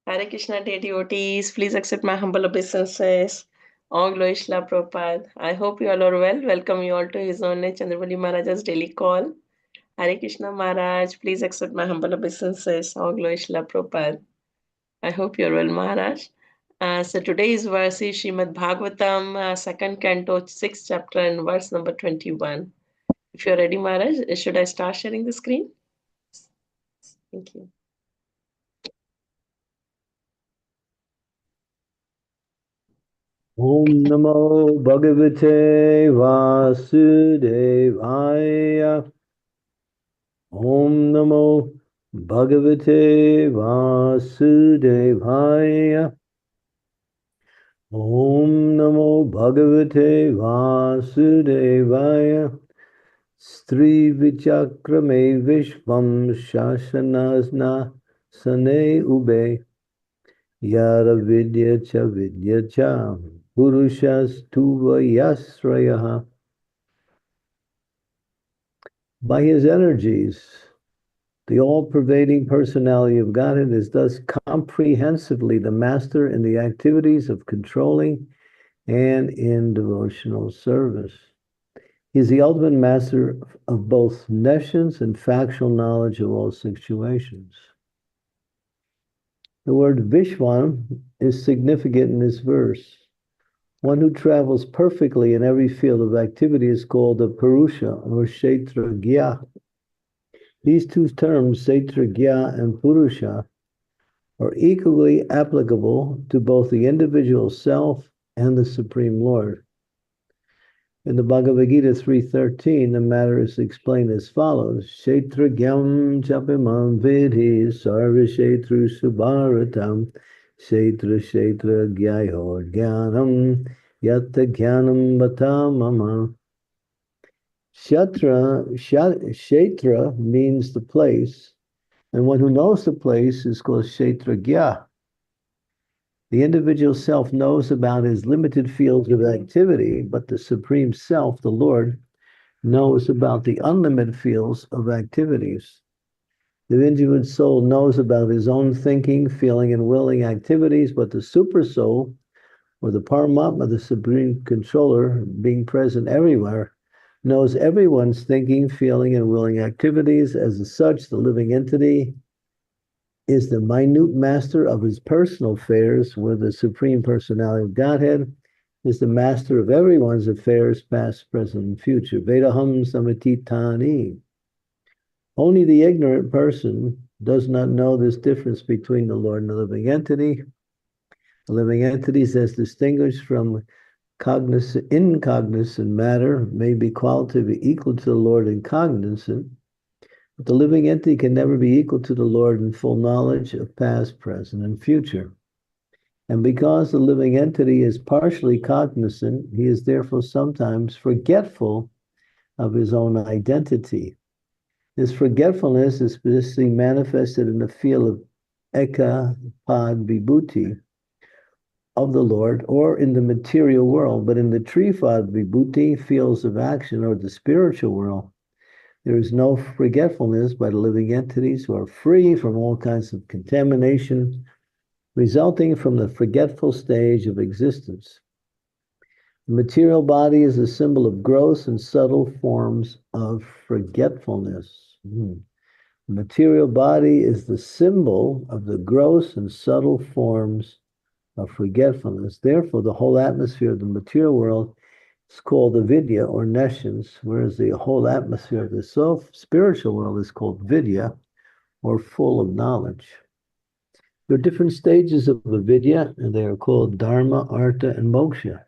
Hare Krishna, dear devotees, please accept my humble obeisances. All glory Shila Prabhupada. I hope you all are well. Welcome you all to His Holiness Chandramauli Maharaj's daily call. Hare Krishna Maharaj, please accept my humble obeisances. All glory Shila Prabhupada. I hope you're well, Maharaj. So today's verse is Srimad Bhagavatam, second canto, sixth chapter, and verse number 21. If you're ready, Maharaj, should I start sharing the screen? Thank you. Om Namo Bhagavate Vasudevaya. Om Namo Bhagavate Vasudevaya. Om Namo Bhagavate Vasudevaya. Stri Vichakrame Vishvam Shasanasna Sane Ube. Yara Vidya Cha Vidya Cha Purushas Tuva Yasrayaha. By his energies, the all-pervading personality of Godhead is thus comprehensively the master in the activities of controlling and in devotional service. He is the ultimate master of both nescience and factual knowledge of all situations. The word Vishwan is significant in this verse. One who travels perfectly in every field of activity is called a Purusha or Kshetragya. These two terms, Kshetragya and Purusha, are equally applicable to both the individual self and the Supreme Lord. In the Bhagavad Gita 3.13, the matter is explained as follows: Kshetragyam chapimam vidhi sarva kshetru subharatam kshetra gyayo jnanam yatta jnanam bata mama. Kshetra means the place, and one who knows the place is called Kshetragya. The individual self knows about his limited fields of activity, but the Supreme Self, the Lord, knows about the unlimited fields of activities. The individual soul knows about his own thinking, feeling, and willing activities, but the Super Soul, or the Paramatma, the Supreme Controller, being present everywhere, knows everyone's thinking, feeling, and willing activities. As such, the living entity is the minute master of his personal affairs, where the Supreme Personality of Godhead is the master of everyone's affairs, past, present, and future. Vedaham samatitani. Only the ignorant person does not know this difference between the Lord and the living entity. The living entities, as distinguished from incognizant matter, may be qualitatively equal to the Lord in cognizant, but the living entity can never be equal to the Lord in full knowledge of past, present, and future. And because the living entity is partially cognizant, he is therefore sometimes forgetful of his own identity. This forgetfulness is specifically manifested in the field of Eka Pad Vibhuti of the Lord, or in the material world. But in the Trifad Vibhuti, fields of action, or the spiritual world, there is no forgetfulness by the living entities who are free from all kinds of contamination resulting from the forgetful stage of existence. The material body is a symbol of gross and subtle forms of forgetfulness. The material body is the symbol of the gross and subtle forms of forgetfulness. Therefore, the whole atmosphere of the material world is called the vidya, or nescience, whereas the whole atmosphere of the spiritual world is called vidya, or full of knowledge. There are different stages of the vidya, and they are called dharma, artha, and moksha.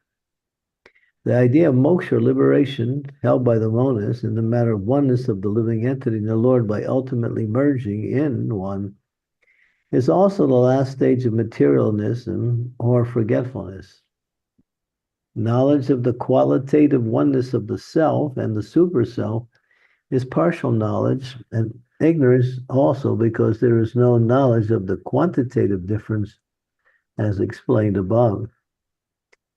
The idea of moksha, or liberation, held by the monists in the matter of oneness of the living entity and the Lord by ultimately merging in one, is also the last stage of materialism or forgetfulness. Knowledge of the qualitative oneness of the self and the super self is partial knowledge, and ignorance also, because there is no knowledge of the quantitative difference as explained above.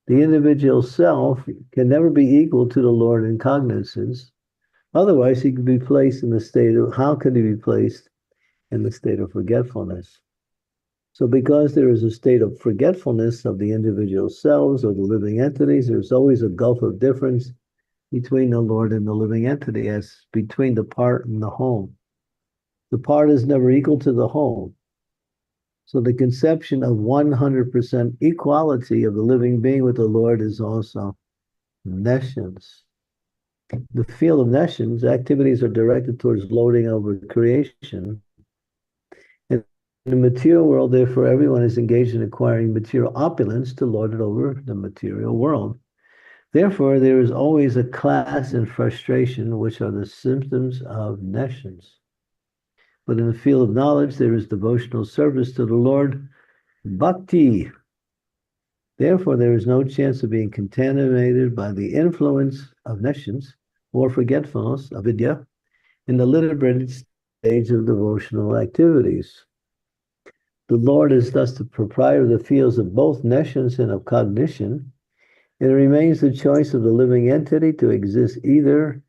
The individual self can never be equal to the Lord in cognizance. Otherwise, he could be placed in the state of, how could he be placed in the state of forgetfulness? So because there is a state of forgetfulness of the individual selves or the living entities, there's always a gulf of difference between the Lord and the living entity, as between the part and the whole. The part is never equal to the whole. So the conception of 100% equality of the living being with the Lord is also nescience. The field of nescience, activities are directed towards lording over creation. In the material world, therefore, everyone is engaged in acquiring material opulence to lord it over the material world. Therefore, there is always a class and frustration, which are the symptoms of nescience. But in the field of knowledge, there is devotional service to the Lord, bhakti. Therefore, there is no chance of being contaminated by the influence of nescience or forgetfulness, avidya, in the liberated stage of devotional activities. The Lord is thus the proprietor of the fields of both nescience and of cognition. It remains the choice of the living entity to exist either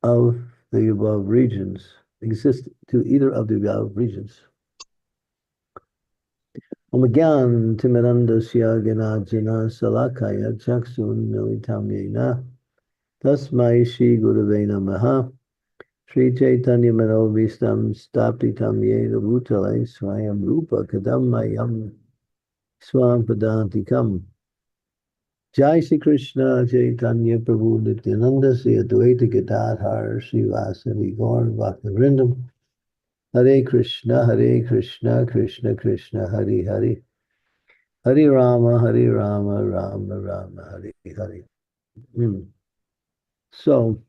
of the above regions, exist to either of the above regions. Omagyan timirandasya ganajana salakaya chaksun militamyena tasmai shri gurave namaha Sri Chaitanya Manovistam Stapitam Yeda Bhutale Swayam Rupa Kadammayam Swam Padantikam. Jai Shri Krishna Chaitanya Prabhu Nityananda Sri Advaita Gadadhar Sri Vasari Gaur Bhaktivinoda Hare Krishna Krishna Krishna Hare Hare Hare Rama Rama Rama Hare Hare. So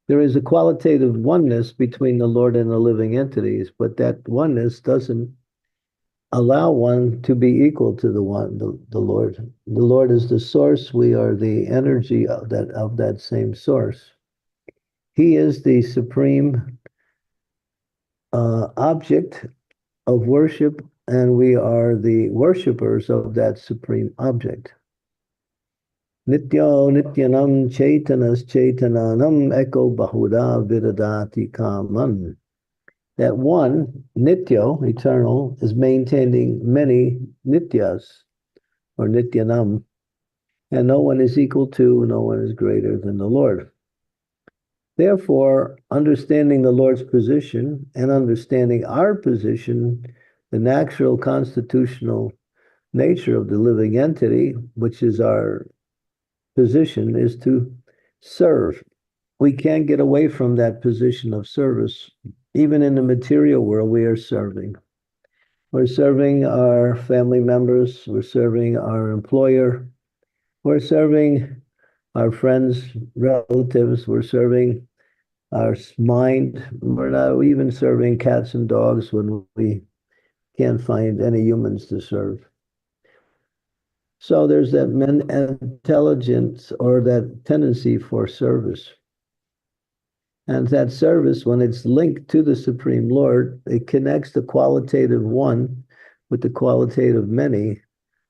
there is a qualitative oneness between the Lord and the living entities, but that oneness doesn't allow one to be equal to the Lord. The Lord is the source. We are the energy of that same source. He is the supreme object of worship, and we are the worshipers of that supreme object. Nityo nityanam chaitanas chaitananam eko bahuda viradati kaman. That one, nityo, eternal, is maintaining many nityas, or nityanam, and no one is equal to, no one is greater than the Lord. Therefore, understanding the Lord's position and understanding our position, the natural constitutional nature of the living entity, which is our position, is to serve. We can't get away from that position of service. Even in the material world, we are serving. We're serving our family members. We're serving our employer. We're serving our friends, relatives. We're serving our mind. We're not even serving cats and dogs when we can't find any humans to serve. So there's that intelligence or that tendency for service. And that service, when it's linked to the Supreme Lord, it connects the qualitative one with the qualitative many,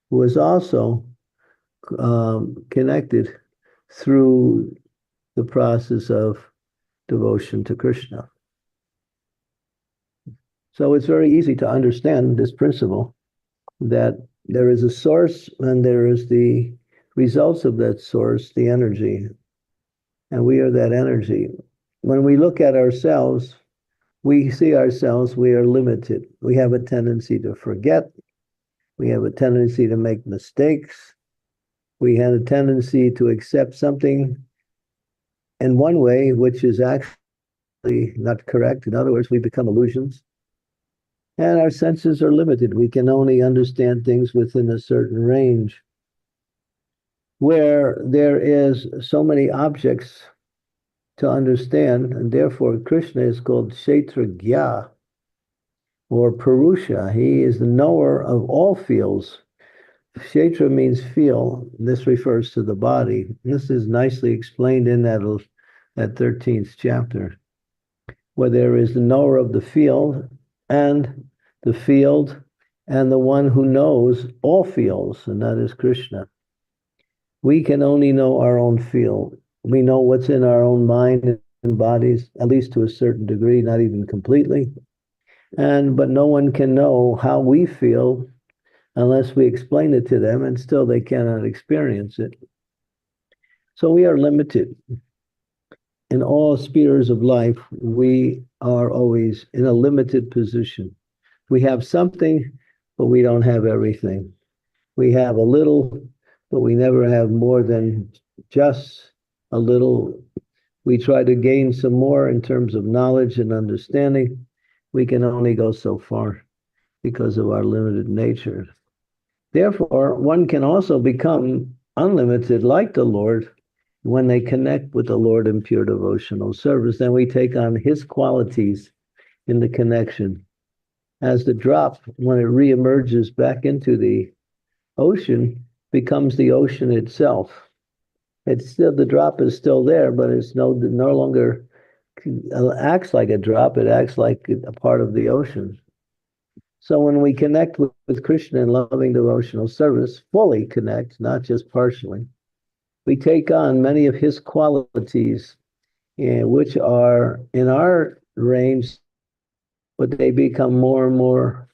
who is also connected through the process of devotion to Krishna. So it's very easy to understand this principle that there is a source and there is the results of that source, the energy, and we are that energy. When we look at ourselves, we see ourselves, we are limited. We have a tendency to forget. We have a tendency to make mistakes. We have a tendency to accept something in one way, which is actually not correct. In other words, we become illusions. And our senses are limited. We can only understand things within a certain range. Where there is so many objects to understand, and therefore Krishna is called Kshetragya or Purusha. He is the knower of all fields. Kshetra means feel. This refers to the body. This is nicely explained in that 13th chapter, where there is the knower of the field and the one who knows all fields, and that is Krishna. We can only know our own field. We know what's in our own mind and bodies, at least to a certain degree, not even completely. But no one can know how we feel unless we explain it to them, and still they cannot experience it. So we are limited. In all spheres of life, we are always in a limited position. We have something, but we don't have everything. We have a little, but we never have more than just a little. We try to gain some more in terms of knowledge and understanding. We can only go so far because of our limited nature. Therefore, one can also become unlimited like the Lord when they connect with the Lord in pure devotional service. Then we take on his qualities in the connection. As the drop, when it reemerges back into the ocean, becomes the ocean itself. It's still, the drop is still there, but it's no longer acts like a drop. It acts like a part of the ocean. So when we connect with Krishna in loving devotional service, fully connect, not just partially, we take on many of his qualities, which are in our range, but they become more and more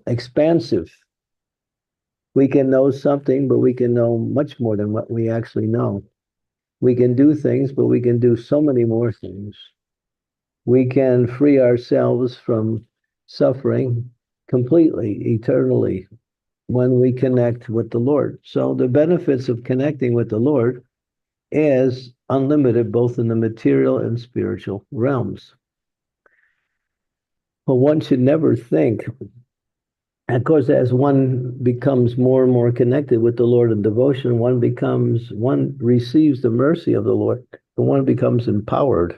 expansive. We can know something, but we can know much more than what we actually know. We can do things, but we can do so many more things. We can free ourselves from suffering completely, eternally, when we connect with the Lord. So the benefits of connecting with the Lord is unlimited, both in the material and spiritual realms. But one should never think, of course, as one becomes more and more connected with the Lord in devotion, one receives the mercy of the Lord, and one becomes empowered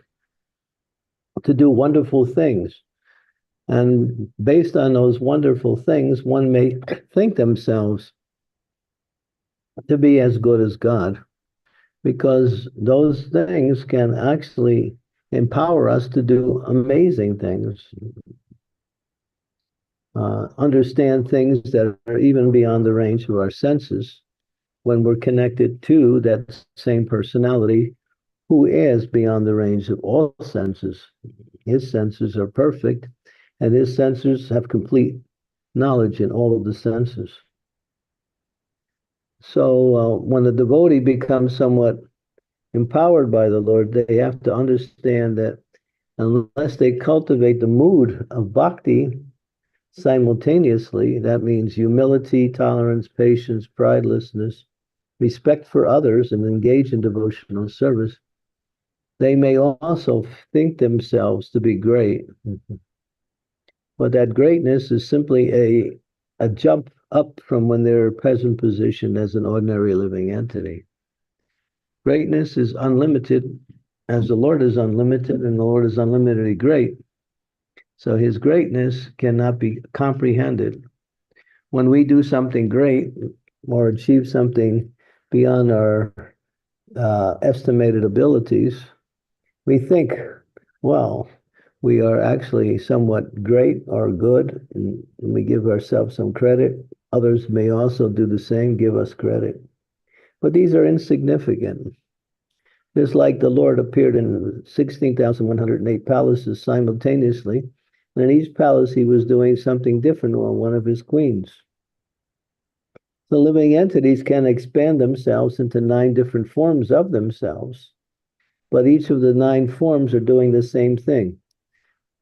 to do wonderful things. And based on those wonderful things, one may think themselves to be as good as God, because those things can actually empower us to do amazing things, understand things that are even beyond the range of our senses when we're connected to that same personality who is beyond the range of all senses. His senses are perfect, and his senses have complete knowledge in all of the senses. So when the devotee becomes somewhat empowered by the Lord, they have to understand that unless they cultivate the mood of bhakti simultaneously, that means humility, tolerance, patience, pridelessness, respect for others, and engage in devotional service, they may also think themselves to be great. But that greatness is simply a jump up from when they're present position as an ordinary living entity. Greatness is unlimited, as the Lord is unlimited, and the Lord is unlimitedly great. So his greatness cannot be comprehended. When we do something great or achieve something beyond our estimated abilities, we think, well, we are actually somewhat great or good, and we give ourselves some credit. Others may also do the same, give us credit. But these are insignificant. Just like the Lord appeared in 16,108 palaces simultaneously, and in each palace he was doing something different on one of his queens. The living entities can expand themselves into 9 different forms of themselves, but each of the 9 forms are doing the same thing.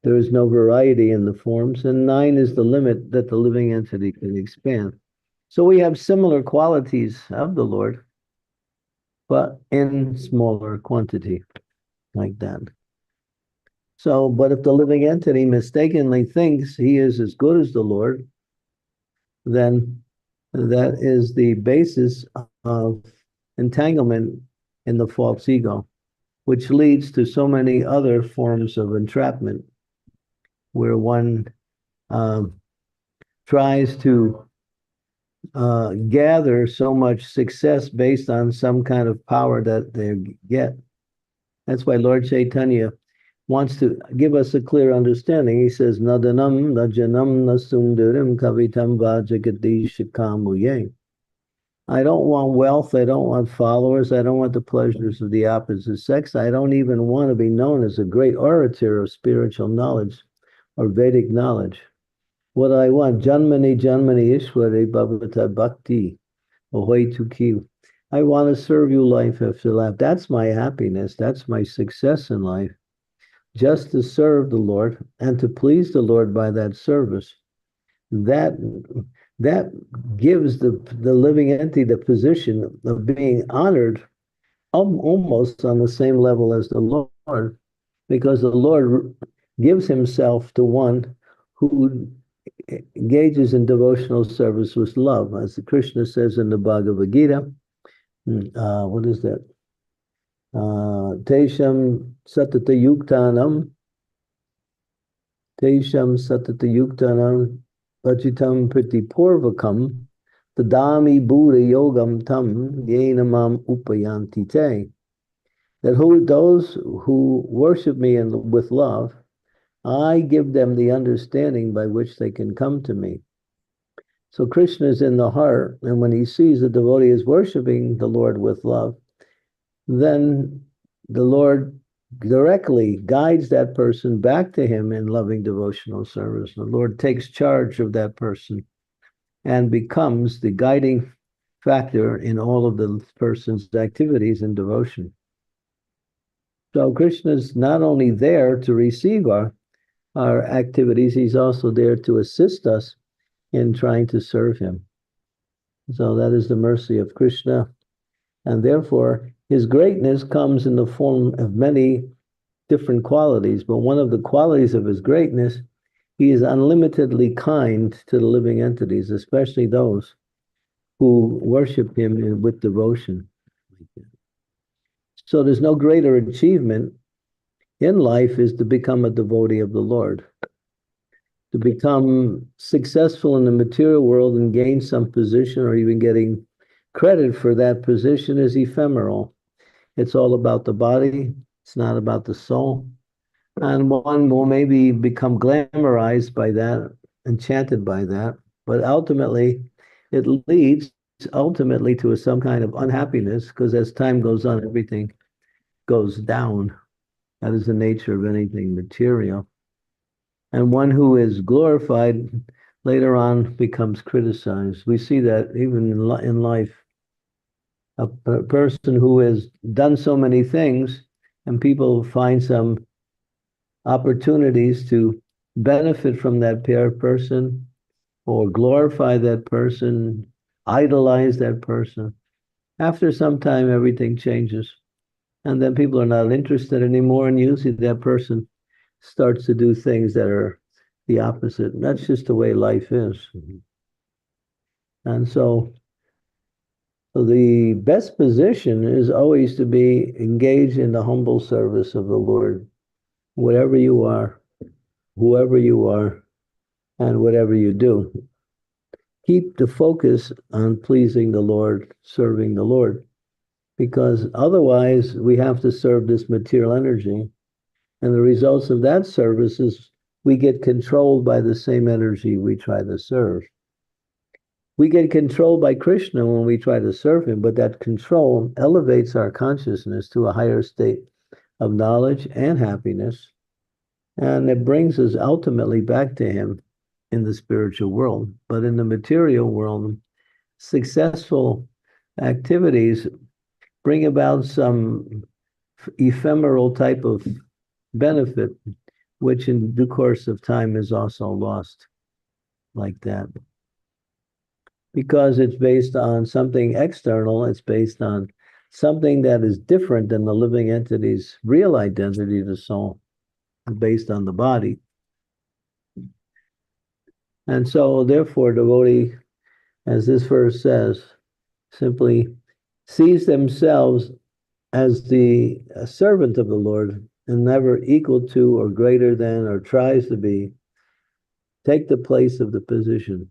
There is no variety in the forms, and 9 is the limit that the living entity can expand. So we have similar qualities of the Lord, but in smaller quantity, like that. So, but if the living entity mistakenly thinks he is as good as the Lord, then that is the basis of entanglement in the false ego, which leads to so many other forms of entrapment, where one tries to gather so much success based on some kind of power that they get. That's why Lord Chaitanya wants to give us a clear understanding. He says, Nadanam, Najanam, Nasundarim, Kavitam Vajagati Shikamuye. I don't want wealth. I don't want followers. I don't want the pleasures of the opposite sex. I don't even want to be known as a great orator of spiritual knowledge. or Vedic knowledge. What I want, Janmani Janmani Ishware Bhavata Bhakti, Ahoy to Ki. I want to serve you life after life. That's my happiness. That's my success in life. Just to serve the Lord and to please the Lord by that service. That that gives the living entity the position of being honored almost on the same level as the Lord, because the Lord gives himself to one who engages in devotional service with love, as Krishna says in the Bhagavad Gita. What is that? Tesham satata yuktanam, Tesham satata yuktanam, pachitam priti purvakam, tadami buddha yogam tam, yenamam upayanti te. That those who worship me with love, I give them the understanding by which they can come to me. So Krishna is in the heart, and when he sees the devotee is worshiping the Lord with love, then the Lord directly guides that person back to him in loving devotional service. The Lord takes charge of that person and becomes the guiding factor in all of the person's activities in devotion. So Krishna is not only there to receive our activities, he's also there to assist us in trying to serve him. So that is the mercy of Krishna. And therefore, his greatness comes in the form of many different qualities. But one of the qualities of his greatness, he is unlimitedly kind to the living entities, especially those who worship him with devotion. So there's no greater achievement in life is to become a devotee of the Lord. To become successful in the material world and gain some position or even getting credit for that position is ephemeral. It's all about the body. It's not about the soul. And one will maybe become glamorized by that, enchanted by that. But ultimately, it leads ultimately to some kind of unhappiness because as time goes on, everything goes down. That is the nature of anything material. And one who is glorified later on becomes criticized. We see that even in life. A person who has done so many things and people find some opportunities to benefit from that person or glorify that person, idolize that person. After some time, everything changes. And then people are not interested anymore. And usually that person starts to do things that are the opposite. And that's just the way life is. And so the best position is always to be engaged in the humble service of the Lord, whatever you are, whoever you are, and whatever you do. Keep the focus on pleasing the Lord, serving the Lord, because otherwise we have to serve this material energy. And the results of that service is we get controlled by the same energy we try to serve. We get controlled by Krishna when we try to serve him, but that control elevates our consciousness to a higher state of knowledge and happiness. And it brings us ultimately back to him in the spiritual world. But in the material world, successful activities bring about some ephemeral type of benefit, which in due course of time is also lost like that. Because it's based on something external, it's based on something that is different than the living entity's real identity, the soul, based on the body. And so, therefore, devotee, as this verse says, simply sees themselves as the servant of the Lord and never equal to or greater than or tries to be, take the place of the position.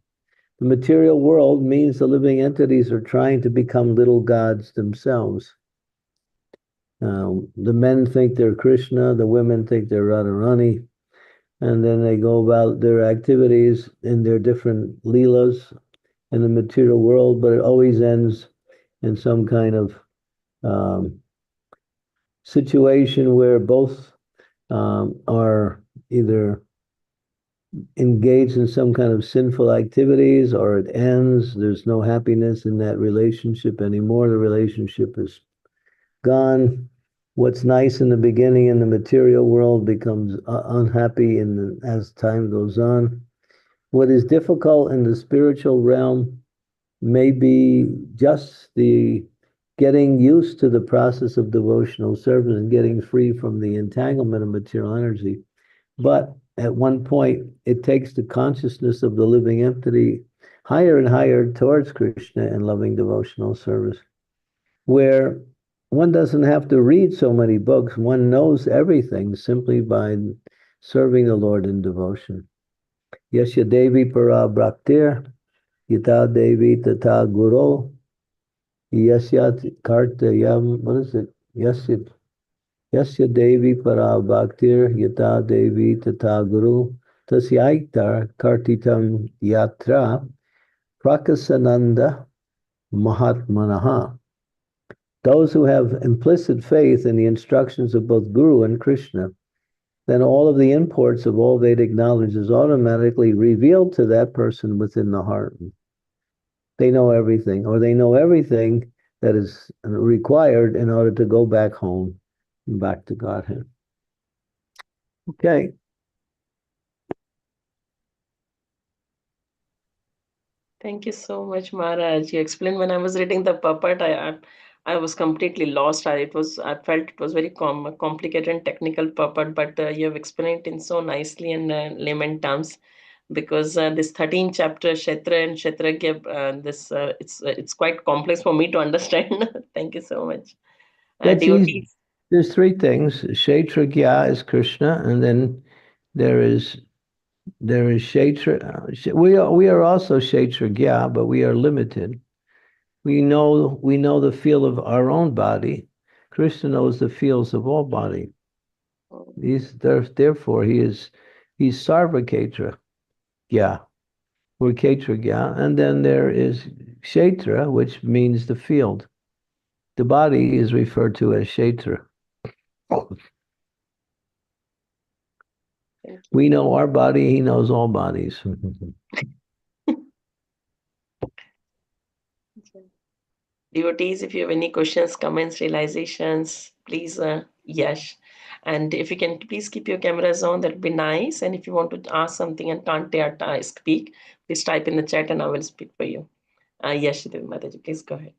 The material world means the living entities are trying to become little gods themselves. The men think they're Krishna, the women think they're Radharani, and then they go about their activities in their different leelas in the material world, but it always ends in some kind of situation where both are either engaged in some kind of sinful activities, or it ends. There's no happiness in that relationship anymore. The relationship is gone. What's nice in the beginning in the material world becomes unhappy as time goes on. What is difficult in the spiritual realm may be just the getting used to the process of devotional service and getting free from the entanglement of material energy. But at one point, it takes the consciousness of the living entity higher and higher towards Krishna and loving devotional service, where one doesn't have to read so many books. One knows everything simply by serving the Lord in devotion. Yasya Devi para bhaktir, yata Devi tata guru, yasya kartayam, what is it? Yasya Devi para bhaktir, yata Devi tata guru, tasyaiktar kartitam yatra, prakasananda mahatmanaha. Those who have implicit faith in the instructions of both Guru and Krishna, then all of the imports of all Vedic knowledge is automatically revealed to that person within the heart. They know everything, or they know everything that is required in order to go back home, back to Godhead. Okay. Thank you so much, Maharaj. You explained when I was reading the puppet, I was completely lost. I felt it was very complicated and technical puppet, but you have explained it in so nicely in layman terms. Because this 13th chapter, Kshetra and Kshetragya, it's quite complex for me to understand. Thank you so much. That's easy. Devotees. There's three things. Kshetragya is Krishna, and then there is Kshetra. We are also Kshetragya, but we are limited. We know the feel of our own body. Krishna knows the feels of all body. Therefore he's Sarvakhetra. Yeah. We're Ketragya. And then there is Kshetra, which means the field. The body is referred to as Kshetra. We know our body, he knows all bodies. Devotees, if you have any questions, comments, realizations, please, yes. And if you can, please keep your cameras on, that would be nice. And if you want to ask something and can't dare speak, please type in the chat and I will speak for you. Yes, Mataji, please go ahead.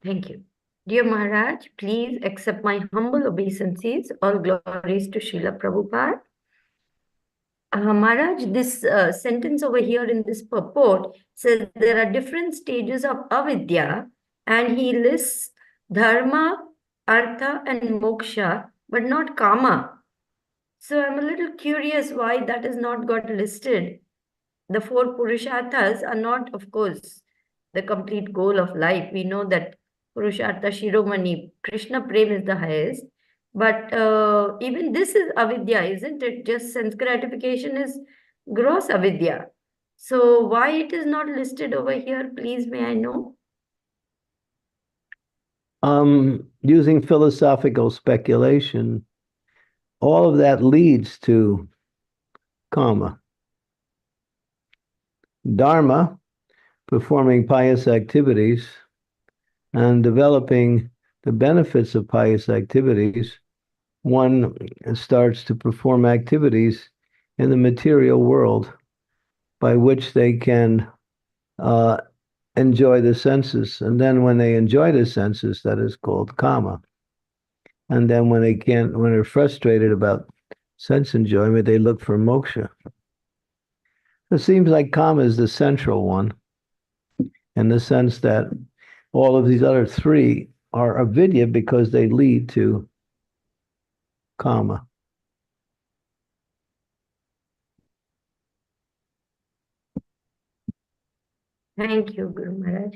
Thank you. Dear Maharaj, please accept my humble obeisances. All glories to Srila Prabhupada. Maharaj, this sentence over here in this purport says there are different stages of avidya, and he lists dharma, artha, and moksha, but not kama. So I'm a little curious why that is not got listed. The four purusharthas are not, of course, the complete goal of life. We know that purushartha shiromani, Krishna prem is the highest. But even this is avidya, isn't it? Just sense gratification is gross avidya. So why it is not listed over here, please, may I know? Using philosophical speculation, all of that leads to karma. Dharma, performing pious activities and developing the benefits of pious activities, one starts to perform activities in the material world by which they can enjoy the senses. And then when they enjoy the senses, that is called kama. And then when they're frustrated about sense enjoyment, they look for moksha. It seems like kama is the central one, in the sense that all of these other three are avidya because they lead to kama. Thank you, Guru Maharaj.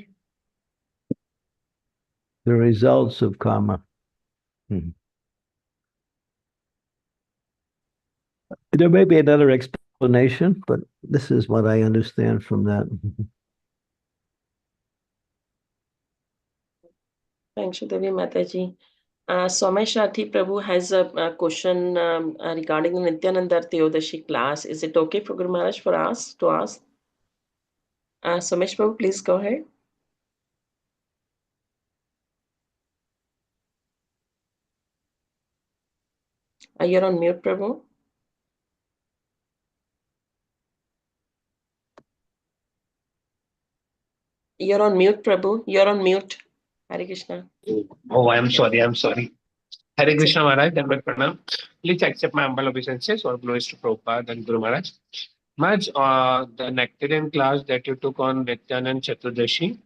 The results of karma. There may be another explanation, but this is what I understand from that. Thanks, Shudevi Mataji. Somesh Rathi Prabhu has a question regarding the Nityananda Theodashi class. Is it okay for Guru Maharaj for us to ask? Somesh Prabhu, please go ahead. You're on mute, Prabhu. You're on mute, Prabhu. You're on mute. Hare Krishna. Oh, I'm sorry. Hare It's Krishna Maharaj, Dandavat Pranam. Please accept my humble obeisances. All glories to Prabhupada and Guru Maharaj. Maharaj, the Nectarian class that you took on Nityanand Chaturdashi,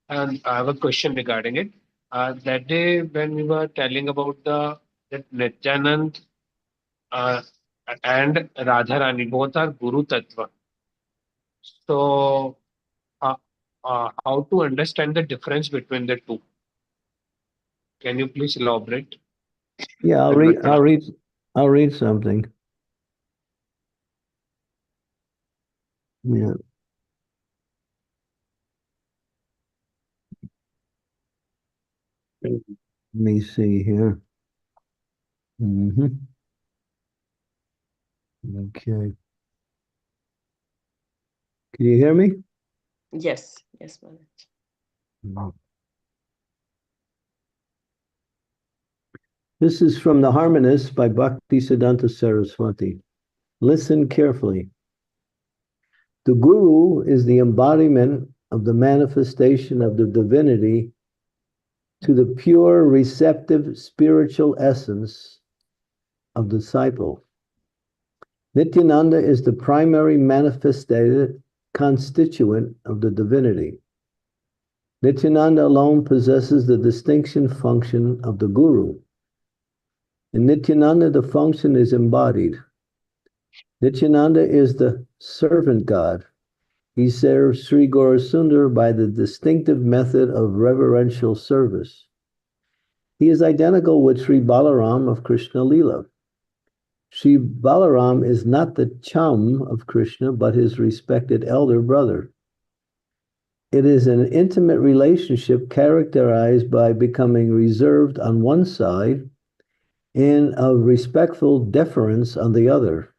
and I have a question regarding it. That day when we were telling about that Nityanand uh, and Radharani both are Guru Tattva. So, uh, how to understand the difference between the two? Can you please elaborate? Yeah, I'll read something. Yeah. Let me see here. Okay. Can you hear me? yes, Maharaj. No. This is from the Harmonist by Bhaktisiddhanta Saraswati. Listen carefully. The Guru is the embodiment of the manifestation of the divinity to the pure, receptive, spiritual essence of the disciple. Nityananda is the primary manifested constituent of the divinity. Nityananda alone possesses the distinction function of the Guru. In Nityananda, the function is embodied. Nityananda is the servant God. He serves Sri Gaurasundar by the distinctive method of reverential service. He is identical with Sri Balaram of Krishna Lila. Sri Balaram is not the chum of Krishna, but his respected elder brother. It is an intimate relationship characterized by becoming reserved on one side and of respectful deference on the other.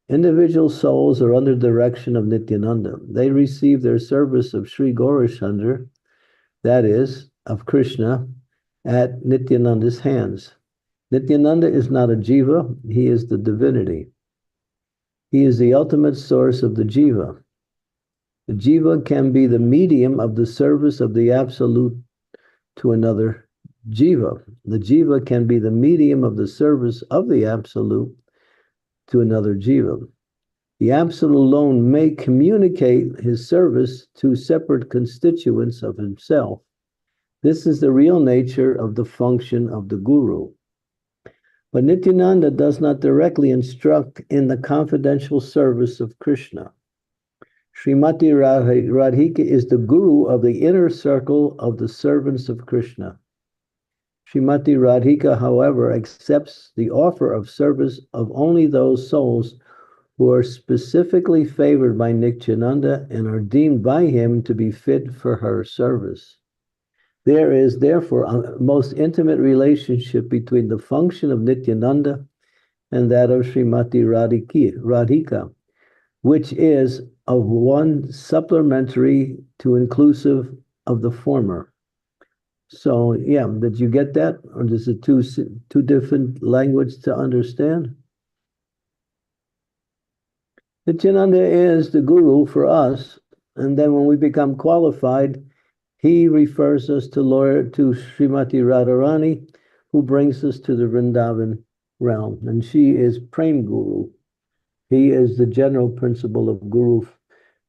Individual souls are under direction of Nityananda. They receive their service of Sri Gaurasundar, that is, of Krishna, at Nityananda's hands. Nityananda is not a jiva, he is the divinity. He is the ultimate source of the jiva. The jiva can be the medium of the service of the Absolute to another jiva. The jiva can be the medium of the service of the Absolute to another jiva. The Absolute alone may communicate his service to separate constituents of himself. This is the real nature of the function of the Guru. But Nityananda does not directly instruct in the confidential service of Krishna. Srimati Radhika is the Guru of the inner circle of the servants of Krishna. Srimati Radhika, however, accepts the offer of service of only those souls who are specifically favored by Nityananda and are deemed by him to be fit for her service. There is therefore a most intimate relationship between the function of Nityananda and that of Srimati Radhika, which is of one supplementary to inclusive of the former. So, yeah, did you get that? Or is it two different languages to understand? Nityananda is the Guru for us, and then when we become qualified, he refers us to Srimati Radharani, who brings us to the Vrindavan realm, and she is Prem Guru. He is the general principle of Guru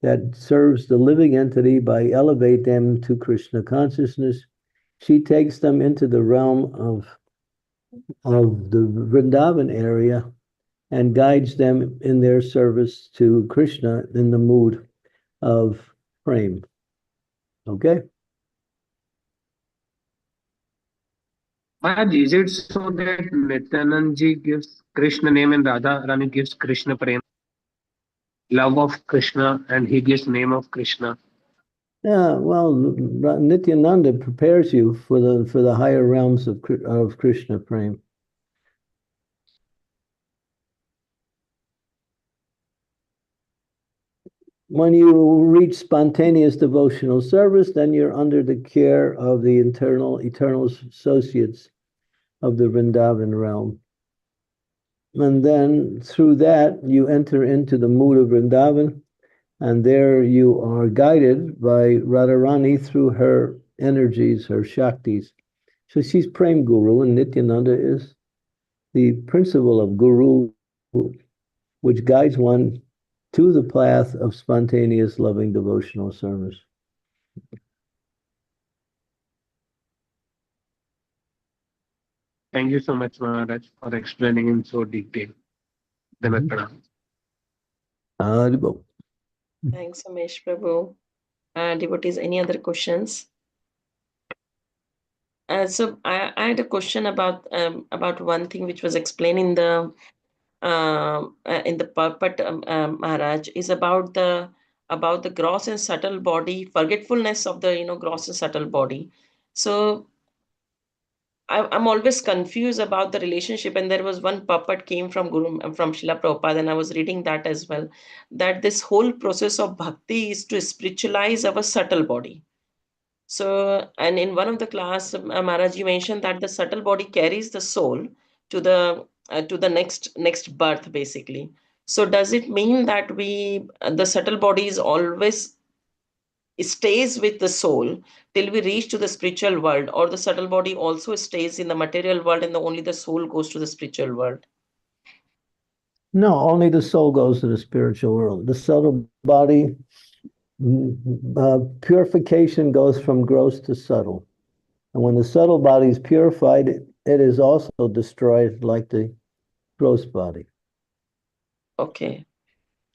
that serves the living entity by elevate them to Krishna consciousness. She takes them into the realm of the Vrindavan area and guides them in their service to Krishna in the mood of Prem. Okay? Maharaj, is it so that Nityanandji gives Krishna name and Radha Rani gives Krishna prem, love of Krishna, and he gives name of Krishna? Yeah, well, Nityananda prepares you for the higher realms of Krishna Prem. When you reach spontaneous devotional service, then you're under the care of the eternal associates of the Vrindavan realm. And then through that, you enter into the mood of Vrindavan, and there you are guided by Radharani through her energies, her Shaktis. So she's Prem Guru, and Nityananda is the principle of Guru, which guides one to the path of spontaneous, loving, devotional service. Thank you so much, Maharaj, for explaining in so detail. Dhanapranam. Haribo. Thanks, Umesh Prabhu. Devotees, any other questions? So I had a question about one thing which was explained in the purport, Maharaj, is about the gross and subtle body, forgetfulness of the gross and subtle body. So I'm always confused about the relationship. And there was one purport came from from Srila Prabhupada, and I was reading that as well. That this whole process of bhakti is to spiritualize our subtle body. So, and in one of the class, Maharaj, you mentioned that the subtle body carries the soul to the next birth, basically. So, does it mean that the subtle body is always stays with the soul till we reach to the spiritual world, or the subtle body also stays in the material world and only the soul goes to the spiritual world? No, only the soul goes to the spiritual world. The subtle body, purification goes from gross to subtle. And when the subtle body is purified, it is also destroyed like the gross body. Okay.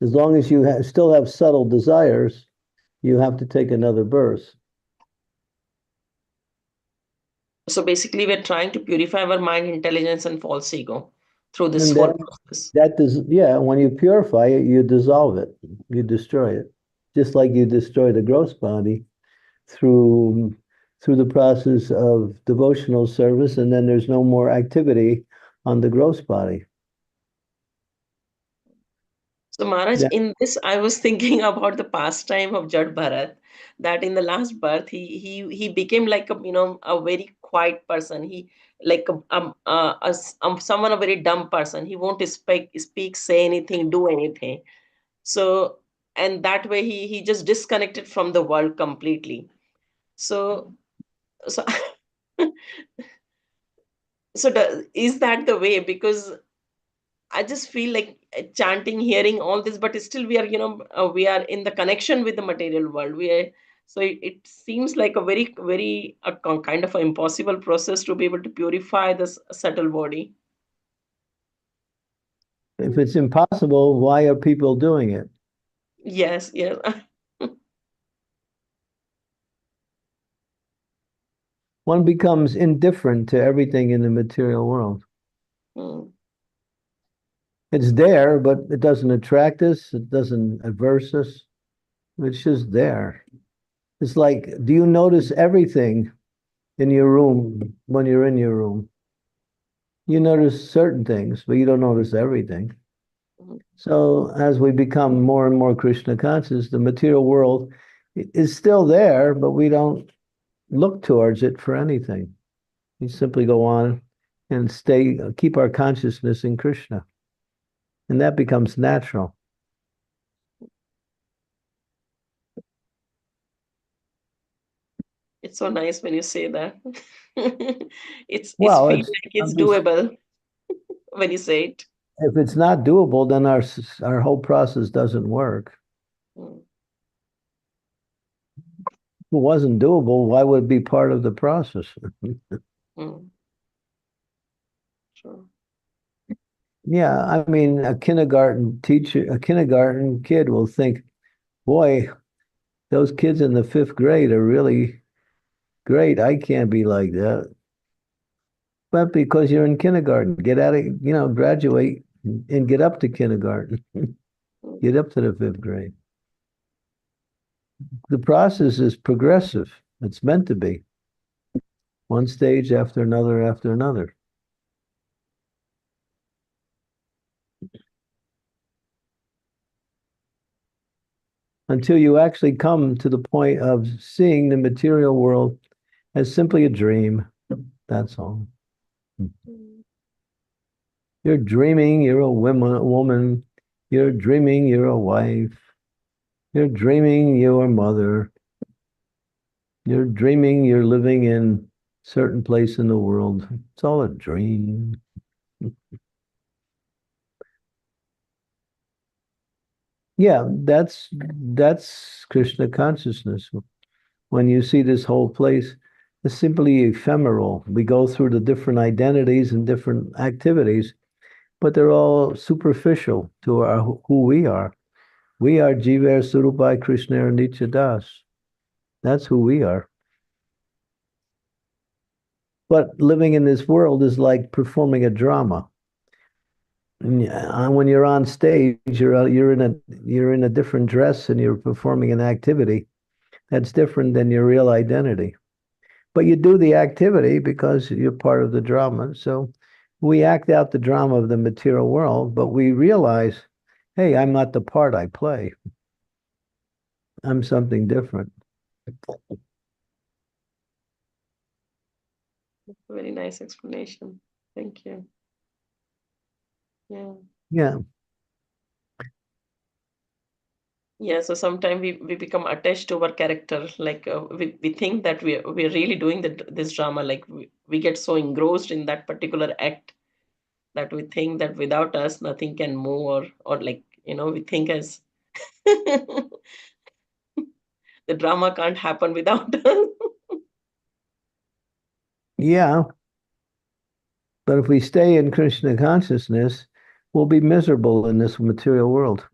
As long as you still have subtle desires, you have to take another birth. So basically, we're trying to purify our mind, intelligence, and false ego through this And whole then process. when you purify it, you dissolve it, you destroy it, just like you destroy the gross body through the process of devotional service, and then there's no more activity on the gross body. So Maharaj, Yeah. in this, I was thinking about the pastime of Jad Bharat, that in the last birth, he became like a very quiet person. He like someone a very dumb person. He won't speak, say anything, do anything. So, and that way he just disconnected from the world completely. So so is that the way? Because I just feel like chanting, hearing all this, but still we are, we are in the connection with the material world. So it seems like a very, very kind of an impossible process to be able to purify this subtle body. If it's impossible, why are people doing it? Yes, yes. One becomes indifferent to everything in the material world. Hmm. It's there, but it doesn't attract us. It doesn't averse us. It's just there. It's like, do you notice everything in your room when you're in your room? You notice certain things, but you don't notice everything. Mhm. So as we become more and more Krishna conscious, the material world is still there, but we don't look towards it for anything. We simply go on and keep our consciousness in Krishna. And that becomes natural. It's so nice when you say that. It's Well, feel like it's doable when you say it. if it's not doable, then our whole process doesn't work. Mm, If it wasn't doable, why would it be part of the process? mm, sure. Yeah, I mean, a kindergarten kid will think, boy, those kids in the fifth grade are really great. I can't be like that. But because you're in kindergarten, get out of, graduate and get up to kindergarten, Mm. get up to the fifth grade. the process is progressive. It's meant to be. One stage after another after another. Until you actually come to the point of seeing the material world as simply a dream. That's all. You're dreaming you're a woman. You're dreaming you're a wife. You're dreaming you're a mother. You're dreaming you're living in a certain place in the world. It's all a dream. Yeah, that's Krishna consciousness. When you see this whole place, it's simply ephemeral. We go through the different identities and different activities, but they're all superficial to who we are. We are Jiva Surupai Krishna and Nitya Das. That's who we are. But living in this world is like performing a drama. And when you're on stage, you're in a different dress and you're performing an activity that's different than your real identity. But you do the activity because you're part of the drama. So we act out the drama of the material world, but we realize, hey, I'm not the part I play. I'm something different. Very nice explanation. Thank you. Yeah. Yeah. Yeah, so sometimes we become attached to our character. Like we think that we're really doing this drama. Like we get so engrossed in that particular act that we think that without us nothing can move, or like we think as the drama can't happen without us. Yeah. But if we stay in Krishna consciousness, we'll be miserable in this material world.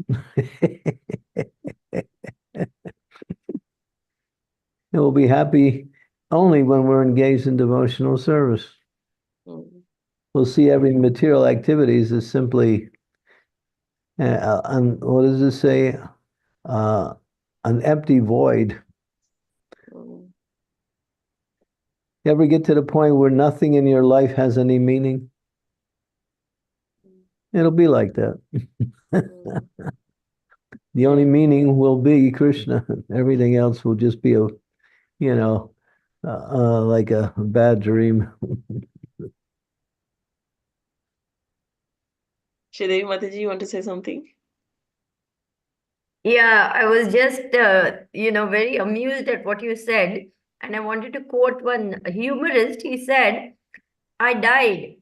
And we'll be happy only when we're engaged in devotional service. We'll see every material activities as simply, what does it say? An empty void. You ever get to the point where nothing in your life has any meaning? It'll be like that. The only meaning will be Krishna. Everything else will just be like a bad dream. Shridevi Mataji, you want to say something? Yeah, I was just, very amused at what you said. And I wanted to quote one humorist. He said, I died,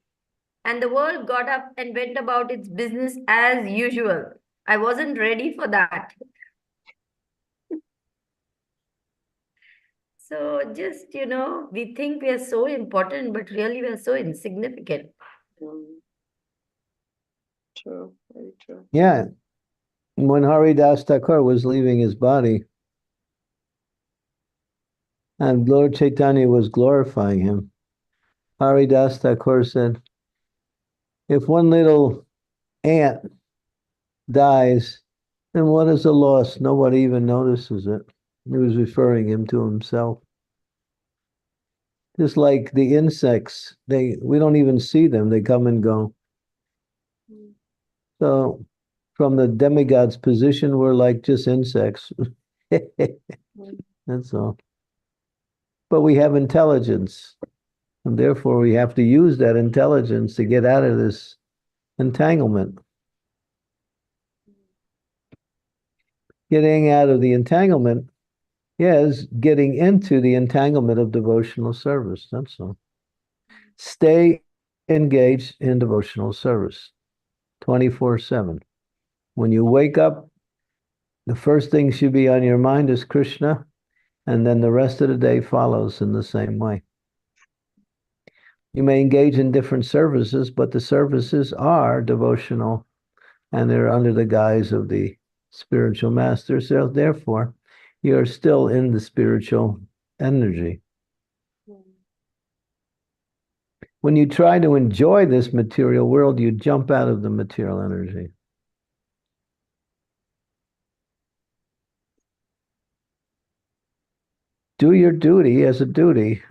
and the world got up and went about its business as usual. I wasn't ready for that. So just, we think we are so important, but really we are so insignificant. True, very true. Yeah. When Haridas Thakur was leaving his body, and Lord Chaitanya was glorifying him, Haridas Thakur said, if one little ant dies, then what is the loss? Nobody even notices it. He was referring him to himself. Just like the insects, we don't even see them. They come and go. So from the demigod's position, we're like just insects. That's all. But we have intelligence. And therefore, we have to use that intelligence to get out of this entanglement. Getting out of the entanglement is getting into the entanglement of devotional service. That's all. Stay engaged in devotional service 24/7. When you wake up, the first thing should be on your mind is Krishna, and then the rest of the day follows in the same way. You may engage in different services, but the services are devotional, and they're under the guise of the spiritual master. So therefore, you're still in the spiritual energy. When you try to enjoy this material world, you jump out of the material energy. do your duty as a duty.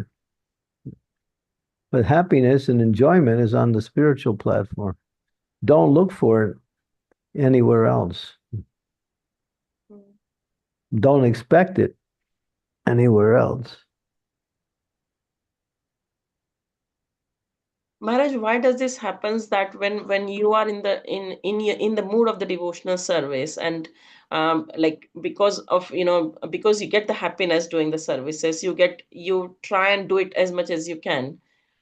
But happiness and enjoyment is on the spiritual platform. Don't look for it anywhere else. Don't expect it anywhere else. Maharaj, why does this happens that when you are in the mood of the devotional service and like because of because you get the happiness doing the services, you try and do it as much as you can,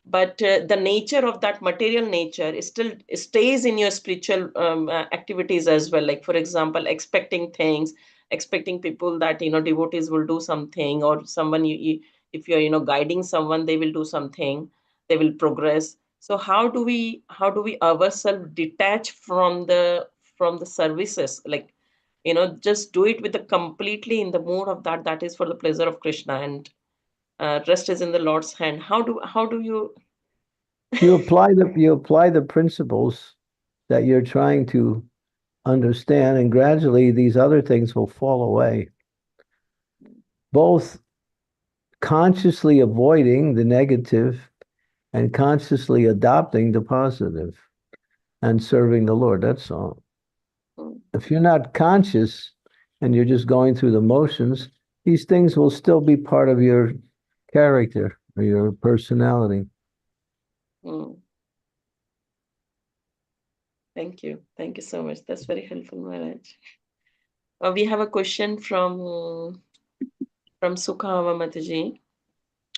but the nature of that material nature is still stays in your spiritual activities as well. Like for example, expecting things, expecting people that devotees will do something, or someone if you're guiding someone, they will do something, they will progress. So how do we ourselves detach from the services, like just do it with the completely in the mood of that is for the pleasure of Krishna, and rest is in the Lord's hand. How do you You apply the principles that you're trying to understand, and gradually these other things will fall away. Both consciously avoiding the negative and consciously adopting the positive and serving the Lord. That's all. If you're not conscious and you're just going through the motions, these things will still be part of your character or your personality. Hmm. Thank you. Thank you so much. That's very helpful, Maharaj. We have a question from Sukhama Mataji.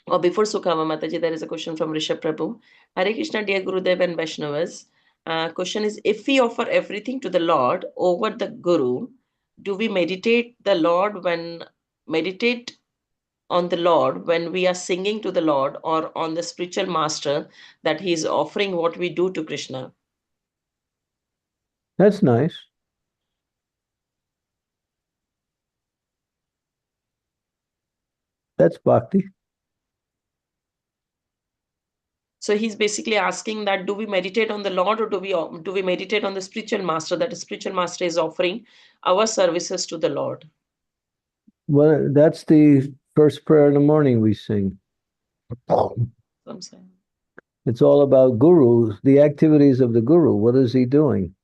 Or before Sukhama Mataji, there is a question from Rishabh Prabhu. Hare Krishna, dear Gurudev and Vaishnavas. Question is, if we offer everything to the Lord over the Guru, do we meditate on the Lord when we are singing to the Lord, or on the spiritual master that he is offering what we do to Krishna? That's nice. That's bhakti. So he's basically asking that, do we meditate on the Lord, or do we meditate on the spiritual master, that the spiritual master is offering our services to the Lord? Well, that's the first prayer in the morning we sing. I'm saying. It's all about guru, the activities of the guru. What is he doing?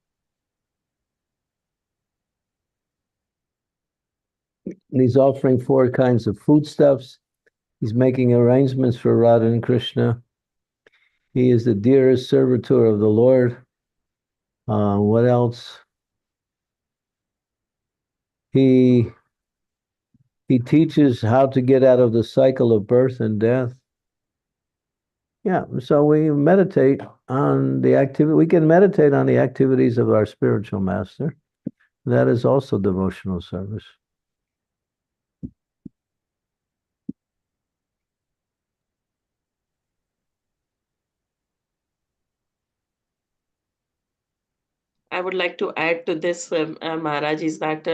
And he's offering 4 kinds of foodstuffs. He's making arrangements for Radha and Krishna. He is the dearest servitor of the Lord. What else? He teaches how to get out of the cycle of birth and death. Yeah, so we meditate on the activity. We can meditate on the activities of our spiritual master. That is also devotional service. I would like to add to this, Maharaj, is that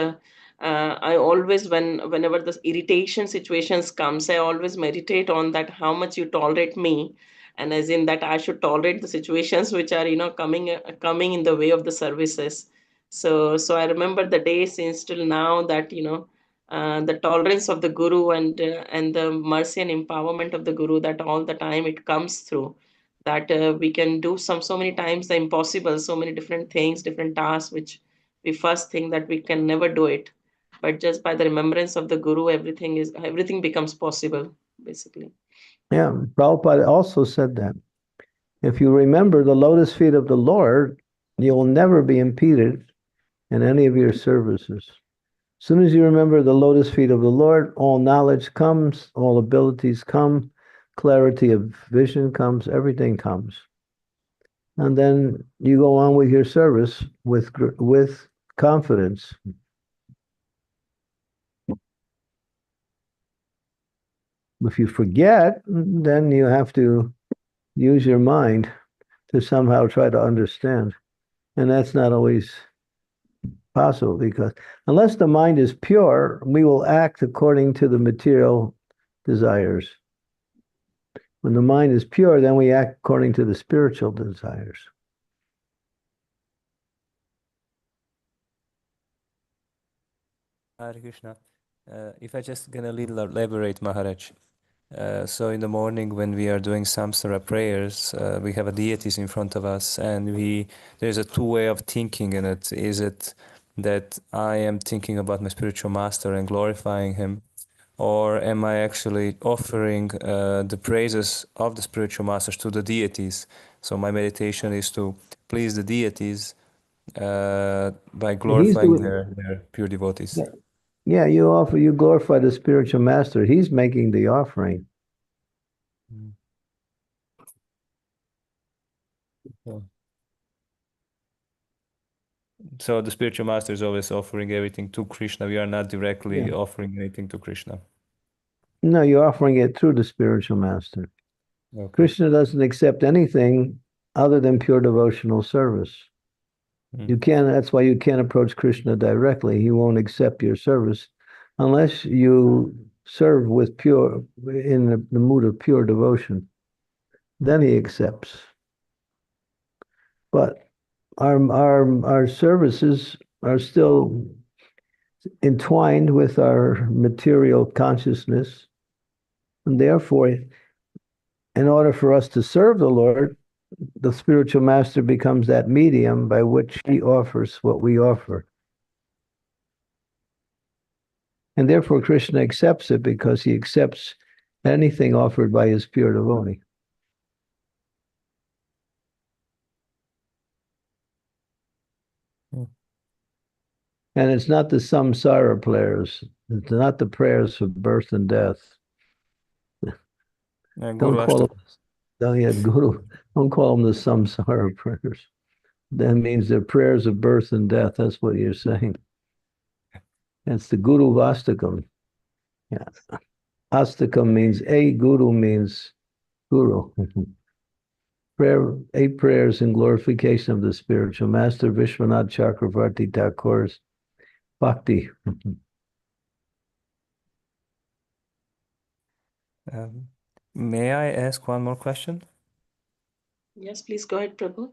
I always, whenever the irritation situations comes, I always meditate on that, how much you tolerate me, and as in that I should tolerate the situations which are coming in the way of the services. So I remember the day since till now that the tolerance of the Guru and the mercy and empowerment of the Guru, that all the time it comes through, that we can do so many times the impossible, so many different things, different tasks which we first think that we can never do it, but just by the remembrance of the Guru, everything becomes possible, basically. Yeah, Prabhupada also said that. If you remember the lotus feet of the Lord, you will never be impeded in any of your services. As soon as you remember the lotus feet of the Lord, all knowledge comes, all abilities come, clarity of vision comes, everything comes. And then you go on with your service with confidence. If you forget, then you have to use your mind to somehow try to understand. And that's not always possible, because unless the mind is pure, we will act according to the material desires. When the mind is pure, then we act according to the spiritual desires. Hare Krishna. If I just gonna elaborate, Maharaj. So in the morning when we are doing samsara prayers, we have a deities in front of us, and there's a two-way of thinking in it. Is it that I am thinking about my spiritual master and glorifying him, or am I actually offering the praises of the spiritual masters to the deities? So my meditation is to please the deities by He's glorifying doing, their pure devotees. yeah, you glorify the spiritual master. He's making the offering. Mm. Yeah. So the spiritual master is always offering everything to Krishna. We are not directly Yeah. offering anything to Krishna. No, you're offering it through the spiritual master. Okay. Krishna doesn't accept anything other than pure devotional service. That's why you can't approach Krishna directly. He won't accept your service unless you serve with in the mood of pure devotion. Then he accepts. But our services are still entwined with our material consciousness. And therefore, in order for us to serve the Lord, the spiritual master becomes that medium by which he offers what we offer. And therefore, Krishna accepts it because he accepts anything offered by his pure devotee. And it's not the samsara prayers. It's not the prayers for birth and death. Don't call them, Guru. Don't call them the samsara prayers. That means they're prayers of birth and death. That's what you're saying. That's the Guru Vastakam. Yeah. Astakam means Guru means Guru. Eight prayers in glorification of the spiritual master, Vishwanath Chakravarti Thakur's Bhakti. May I ask one more question? Yes, please go ahead, Prabhu.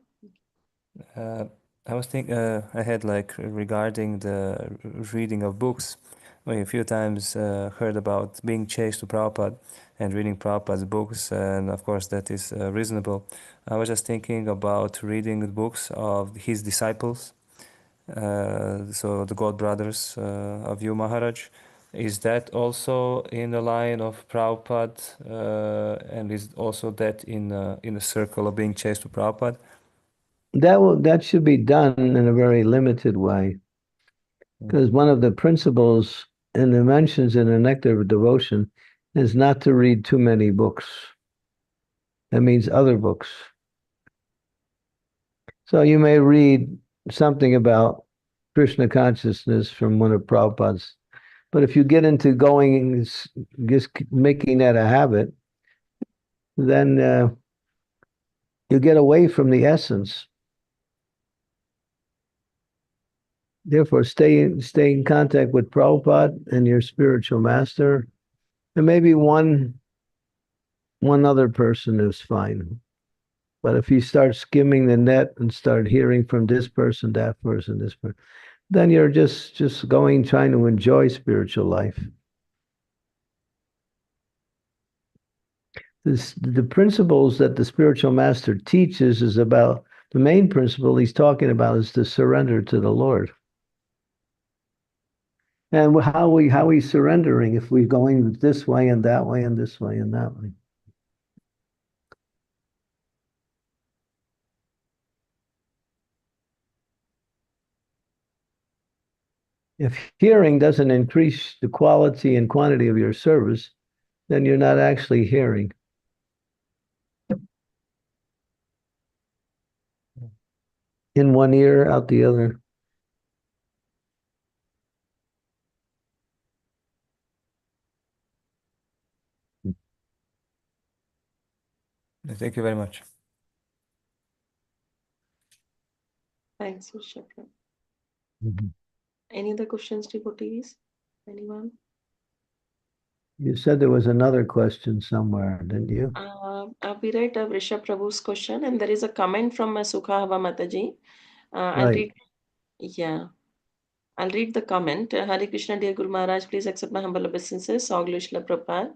I was thinking, I had regarding the reading of books. A few times heard about being chased to Prabhupada and reading Prabhupada's books, and of course that is reasonable. I was just thinking about reading the books of his disciples, so the God brothers of you, Maharaj. Is that also in the line of Prabhupada, and is also that in the circle of being chased to Prabhupada? That should be done in a very limited way. Because one of the principles and the mentions in the Nectar of Devotion is not to read too many books. That means other books. So you may read something about Krishna consciousness from one of Prabhupada's, but if you get into just making that a habit, then you get away from the essence. Therefore, stay in contact with Prabhupada and your spiritual master, and maybe one other person is fine. But if you start skimming the net and start hearing from this person, that person, this person, then you're just trying to enjoy spiritual life. The principles that the spiritual master teaches is about, the main principle he's talking about is to surrender to the Lord. And how are we surrendering if we're going this way and that way and this way and that way? If hearing doesn't increase the quality and quantity of your service, then you're not actually hearing. In one ear, out the other. Thank you very much. Thanks, Vishakha. Any other questions, devotees? Anyone? You said there was another question somewhere, didn't you? We read Vrishabh Prabhu's question, and there is a comment from Sukha Hava Mataji. I'll Right. read. Yeah. I'll read the comment. Hare Krishna, dear Guru Maharaj, please accept my humble obeisances. All glory Srila Prabhupada.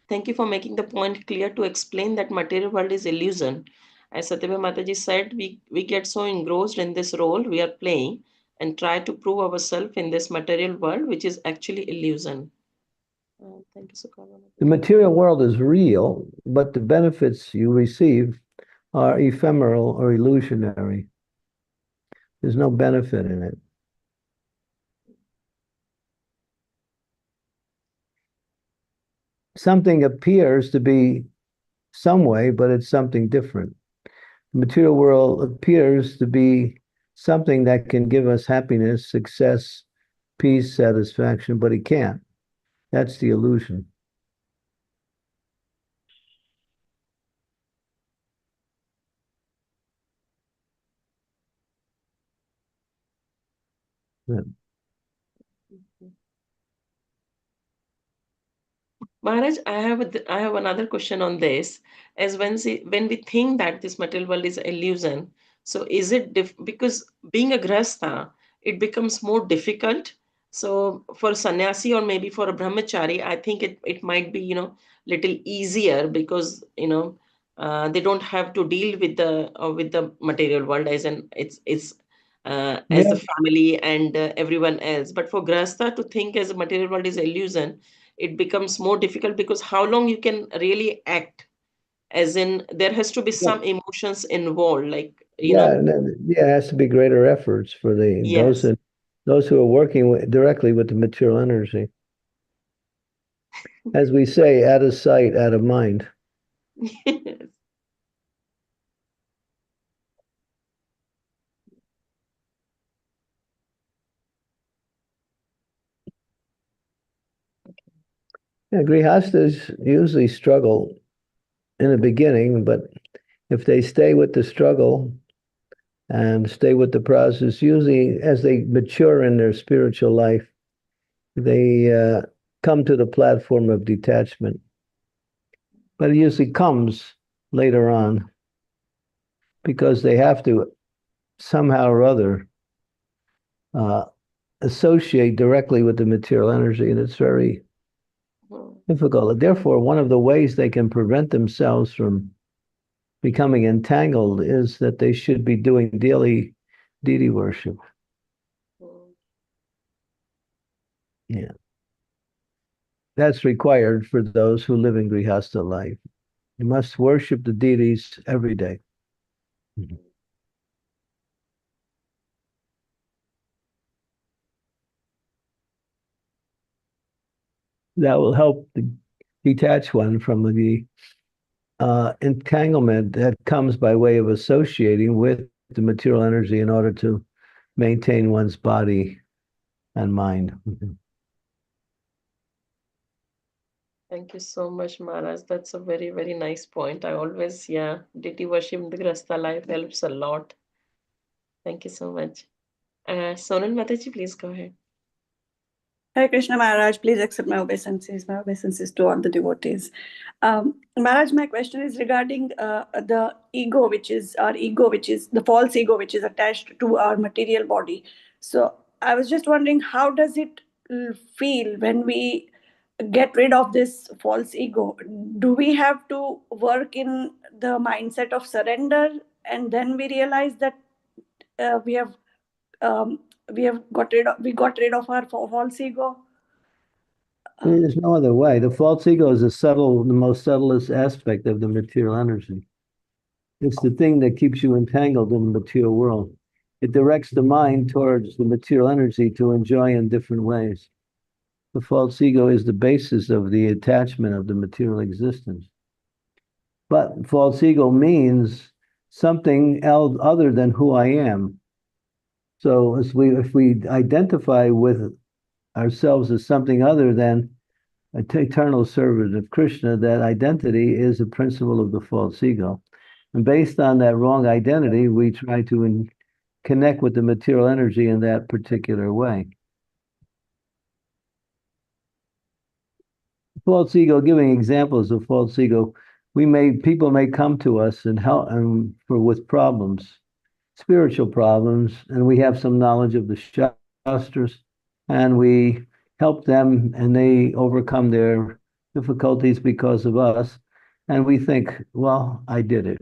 Thank you for making the point clear to explain that material world is illusion. As Satyabha Mataji said, we get so engrossed in this role we are playing and try to prove ourselves in this material world, which is actually illusion. Thank you, Sukha. The material world is real, but the benefits you receive are ephemeral or illusionary. There's no benefit in it. Something appears to be some way, but it's something different. The material world appears to be something that can give us happiness, success, peace, satisfaction, but it can't. That's the illusion. Yeah. Maharaj, I have another question on this. As when we think that this material world is illusion, so is it because being a grahastha, it becomes more difficult? So for sannyasi or maybe for a brahmachari, I think it might be little easier because they don't have to deal with the material world as in it's as Yeah. the family and everyone else. But for grahastha to think as a material world is illusion, it becomes more difficult because how long you can really act, as in there has to be Yeah. some emotions involved, like Yeah, it has to be greater efforts for yes. those who are working directly with the material energy. As we say, out of sight, out of mind. Yes. Yeah, grihastas usually struggle in the beginning, but if they stay with the struggle and stay with the process, usually as they mature in their spiritual life, they come to the platform of detachment. But it usually comes later on because they have to somehow or other associate directly with the material energy, and it's very difficult. Therefore, one of the ways they can prevent themselves from becoming entangled is that they should be doing daily deity worship. Yeah. That's required for those who live in Grihastha life. You must worship the deities every day. That will help the detach one from the entanglement that comes by way of associating with the material energy in order to maintain one's body and mind. Thank you so much, Maharaj. That's a very, very nice point. I always, deity worship in the Grasta life helps a lot. Thank you so much. Sonal Mataji, please go ahead. Hare Krishna Maharaj, please accept my obeisances to all the devotees. Maharaj, my question is regarding the ego, which is the false ego, which is attached to our material body. So I was just wondering, how does it feel when we get rid of this false ego? Do we have to work in the mindset of surrender, and then we realize that we have got rid of our false ego? There's no other way. The false ego is the most subtlest aspect of the material energy. It's the thing that keeps you entangled in the material world. It directs the mind towards the material energy to enjoy in different ways. The false ego is the basis of the attachment of the material existence. But false ego means something else other than who I am. So if we identify with ourselves as something other than an eternal servant of Krishna, that identity is a principle of the false ego. And based on that wrong identity, we try to connect with the material energy in that particular way. False ego, giving examples of false ego, people may come to us and help with problems, spiritual problems, and we have some knowledge of the Shastras, and we help them and they overcome their difficulties because of us. And we think, well, I did it.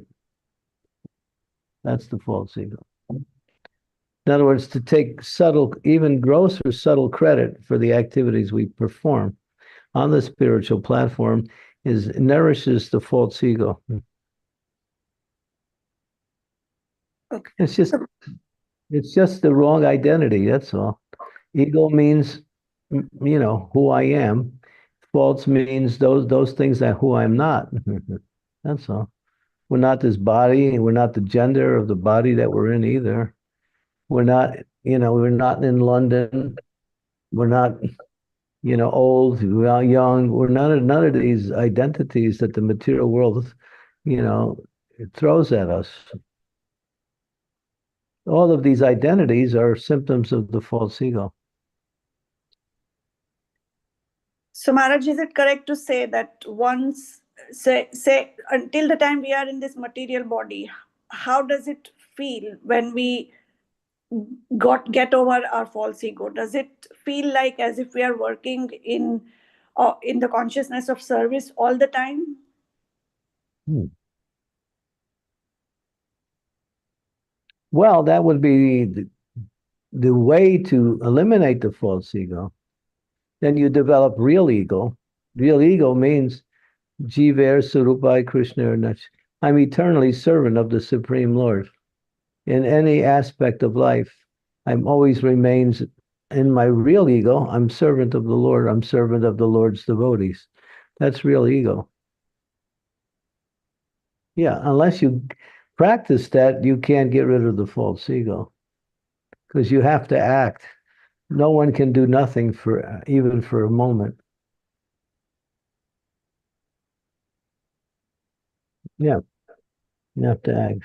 That's the false ego. In other words, to take subtle, even gross or subtle credit for the activities we perform on the spiritual platform nourishes the false ego. Okay. It's just the wrong identity, that's all. Ego means, who I am. False means those things that who I'm not. That's all. We're not this body, and we're not the gender of the body that we're in either. We're not, we're not in London. We're not, old, we're not young. We're none of these identities that the material world, it throws at us. All of these identities are symptoms of the false ego. So, Maharaj, is it correct to say that once, say, until the time we are in this material body, how does it feel when we get over our false ego? Does it feel like as if we are working in the consciousness of service all the time? Well, that would be the way to eliminate the false ego. Then you develop real ego. Real ego means Jiver Surupai Krishna. I'm eternally servant of the Supreme Lord. In any aspect of life, I'm always remains in my real ego. I'm servant of the Lord. I'm servant of the Lord's devotees. That's real ego. Yeah, unless you practice that, you can't get rid of the false ego because you have to act. No one can do nothing for even for a moment. Yeah, you have to act.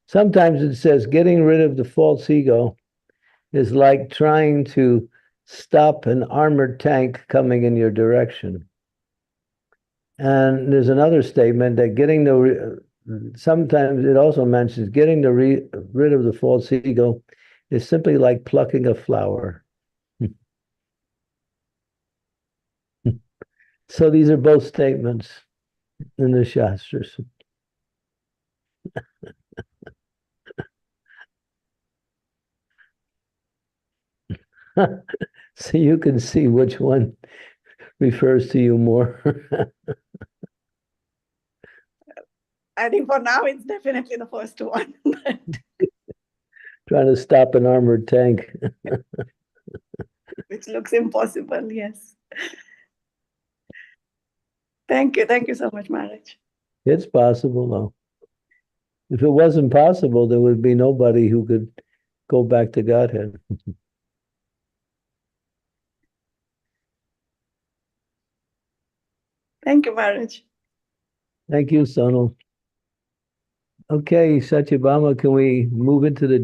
Sometimes it says getting rid of the false ego is like trying to stop an armored tank coming in your direction. And there's another statement that sometimes it also mentions getting rid of the false ego is simply like plucking a flower. So these are both statements in the Shastras. So you can see which one refers to you more. I think for now it's definitely the first one. Trying to stop an armored tank. Which looks impossible, yes. Thank you so much, Maharaj. It's possible, though. If it wasn't possible, there would be nobody who could go back to Godhead. Thank you, Maharaj. Thank you, Sonal. Okay, Satyabhama, can we move into the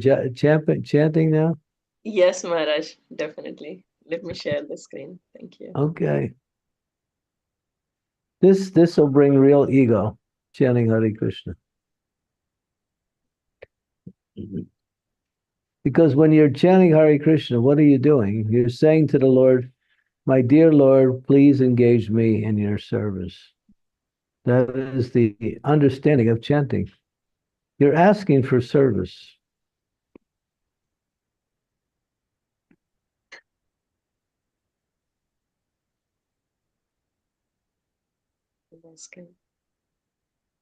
chanting now? Yes, Maharaj, definitely. Let me share the screen. Thank you. Okay. This will bring real ego, chanting Hare Krishna. Because when you're chanting Hare Krishna, what are you doing? You're saying to the Lord, my dear Lord, please engage me in your service. That is the understanding of chanting. You're asking for service.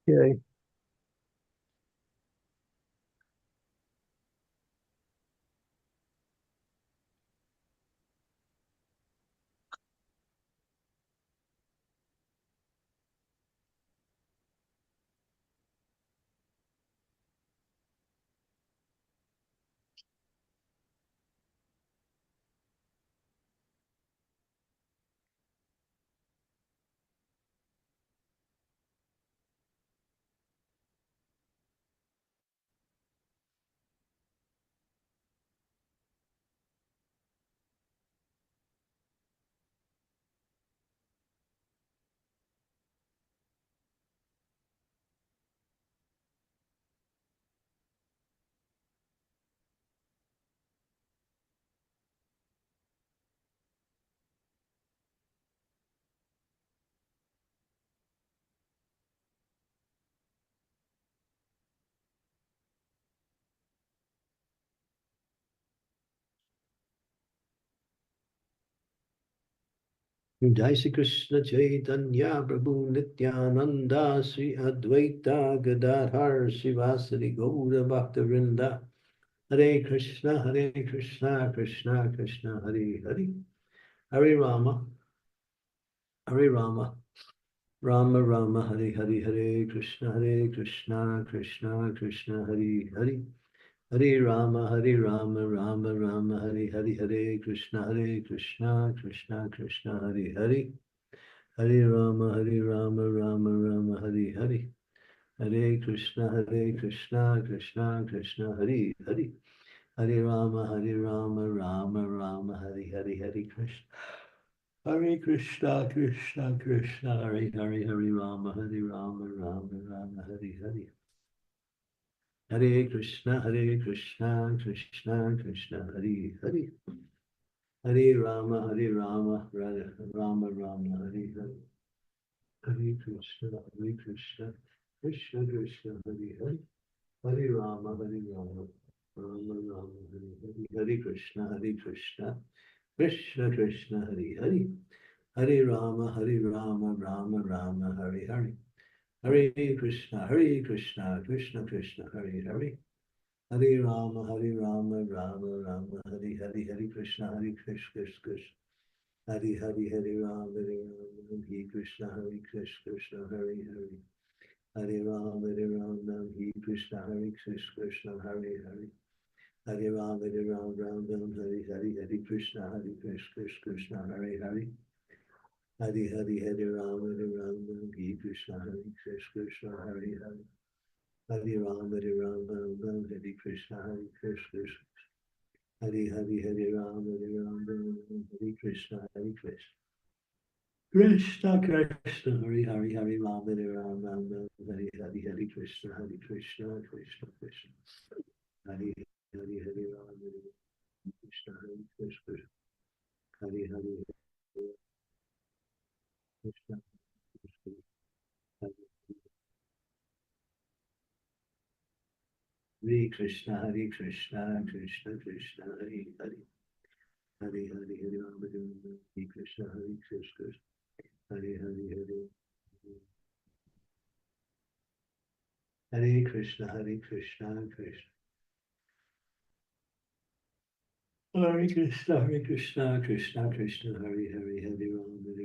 Okay. Jai Shri Krishna Chaitanya Prabhu Nityananda Sri Advaita Gadadhar Srivasadi Gaura Bhakta Hare Krishna Krishna Krishna Hare Hare Hare Rama Rama Rama Hare Hare Hare Krishna Krishna Krishna Hare Hare Hare Rama Rama Rama Hare Hare Hare Krishna Krishna Krishna Hare Hare Hare Rama Rama Rama Hare Hare Hare Krishna Krishna Hare Hare Hare Rama Rama Rama Hare Hare Hare Krishna Krishna Hare Hare Hare Rama Rama Rama Hare Hare Hare Krishna Krishna Krishna Hare Hare Hare Rama Rama Rama Hare Hare Hare Krishna Krishna Krishna Hare Hare Hare Rama Rama Rama Hare Hare Hare Krishna Krishna Krishna Hare Hare Hare Rama Rama Rama Hare Hare Hare Krishna Krishna Krishna Hare Hare Hare Rama Rama Rama Hare Hare Hare Krishna Krishna Hare Hare Rama Hare Krishna Krishna Hare Hare Hare Rama Hare Krishna Krishna Hare Hare Hare Rama Hare Hare Krishna Krishna Hare Hare Hare Rama Hare Krishna Krishna Hare Hare Hare Rama Hare Krishna Krishna Hare Rama Hare Krishna Krishna Hare Hare Rama Hare Hare Krishna Krishna Hare Rama Krishna Krishna Hare Krishna Hare Krishna Krishna Krishna Hare Hare Hare Rama Hare Krishna Krishna Hare Hare Krishna Krishna Krishna Krishna Hare Hare Rama Hare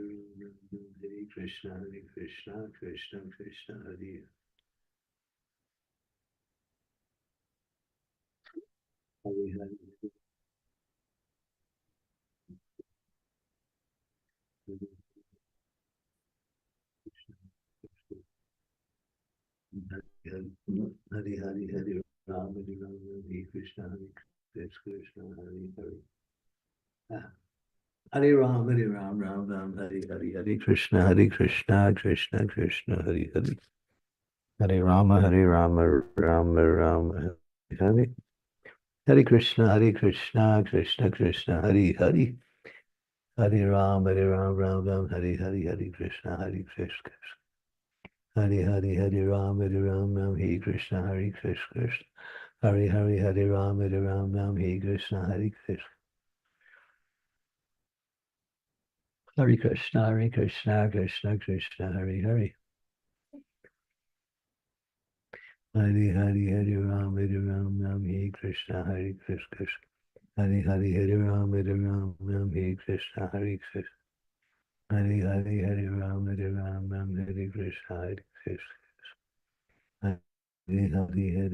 Krishna Krishna Hare Hare Hare Rama Hare Krishna Krishna Hare Hare Hare Ram Hare Krishna Krishna Hare Hare Hare Rama Rama Hare Hare Krishna Krishna Hare Hare Hare Rama Ram Hare Hare Krishna Hare Rama Hare Krishna Hare Rama Ram Hare Krishna Hare Krishna Krishna Hare Hare Hare Rama Hare Krishna Hare Rama Hare Krishna Hare Rama Hare Krishna Hare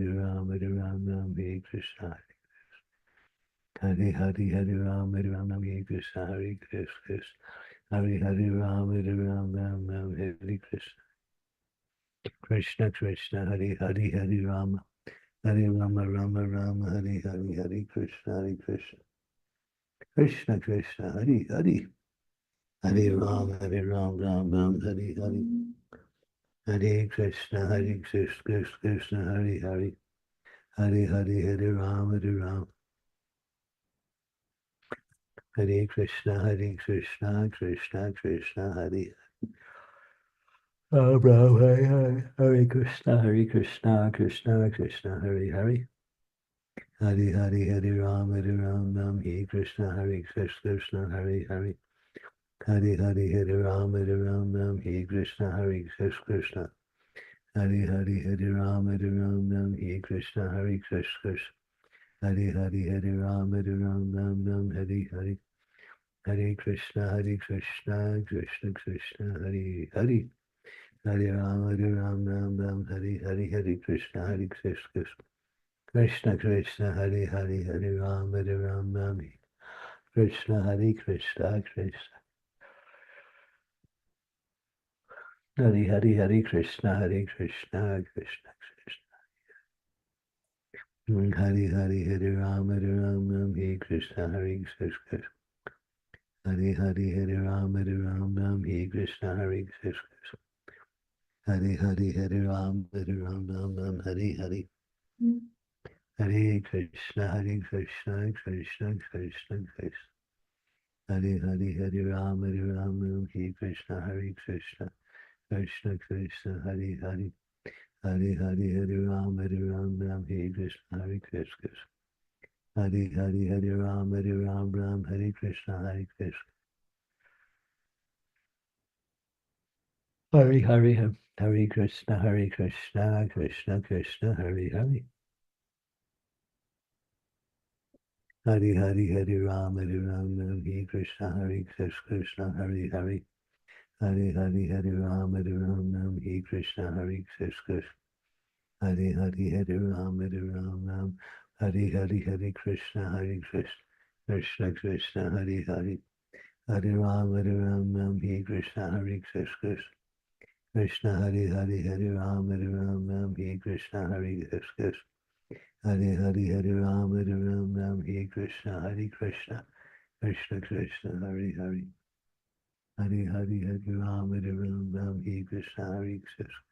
Rama Hare Krishna Hare Rama Hare Krishna Hare Rama Hare Krishna Hare Rama Rama Hare Krishna Krishna Hare Hare Ram Hare Hare Krishna Hare Ram Hare Krishna Hare Ram Hare Krishna Krishna Hare Hare Hare Ram Hare Krishna Krishna Hare Hare Hari Hari Hare Ram Ram, Hare Krishna Krishna. Hari Hari Hare Ram Ram, Hare Krishna Krishna. Hari Hari Hare Ram Ram, Hare Hare. Hare Krishna Krishna Krishna, Hare Hare. Hare Ram Ram, Hare Hare. Hare Krishna Krishna. Krishna Krishna, Hare Hare. Hare Ram Ram, Krishna Krishna Krishna. Hare Hare. Hare Krishna Krishna Krishna Krishna. Hare Hare. Hare Ram Ram, Hare Krishna Krishna. Hare Hare. Hare Ram Ram, Hare Krishna Krishna. Hare Hare. Hare Ram Ram, Hare Hare. Hare Krishna Krishna Krishna Krishna. Hare Hare. Hare Ram Ram, Hare Krishna Krishna. Krishna Krishna, Hare Hare. Hare Hare. Hare Ram Ram, Hare Krishna Krishna. Hare Hare. Hare Ram Ram, Hare Krishna Krishna. Hare Hare. Hare Krishna Krishna Krishna, Hare Hare. Hare Hare. Hare Ram Ram, Hare Krishna Krishna. Hare Hare. Hare Hare. Hare Ram Ram, Hare Krishna Krishna. Hare Hare. Hare Ram Ram, Hare Hare. Hare Krishna Krishna. Krishna Krishna, Hare Hare. Hare Ram Ram, Hare Krishna Krishna. Krishna Hare Hare. Hare Ram Ram, Hare Krishna Krishna. Hare Hare. Hare Ram Ram, Hare Krishna Krishna. Krishna Krishna, Hare Hare. Hare Hare. Hare Ram Ram, Hare Krishna Krishna.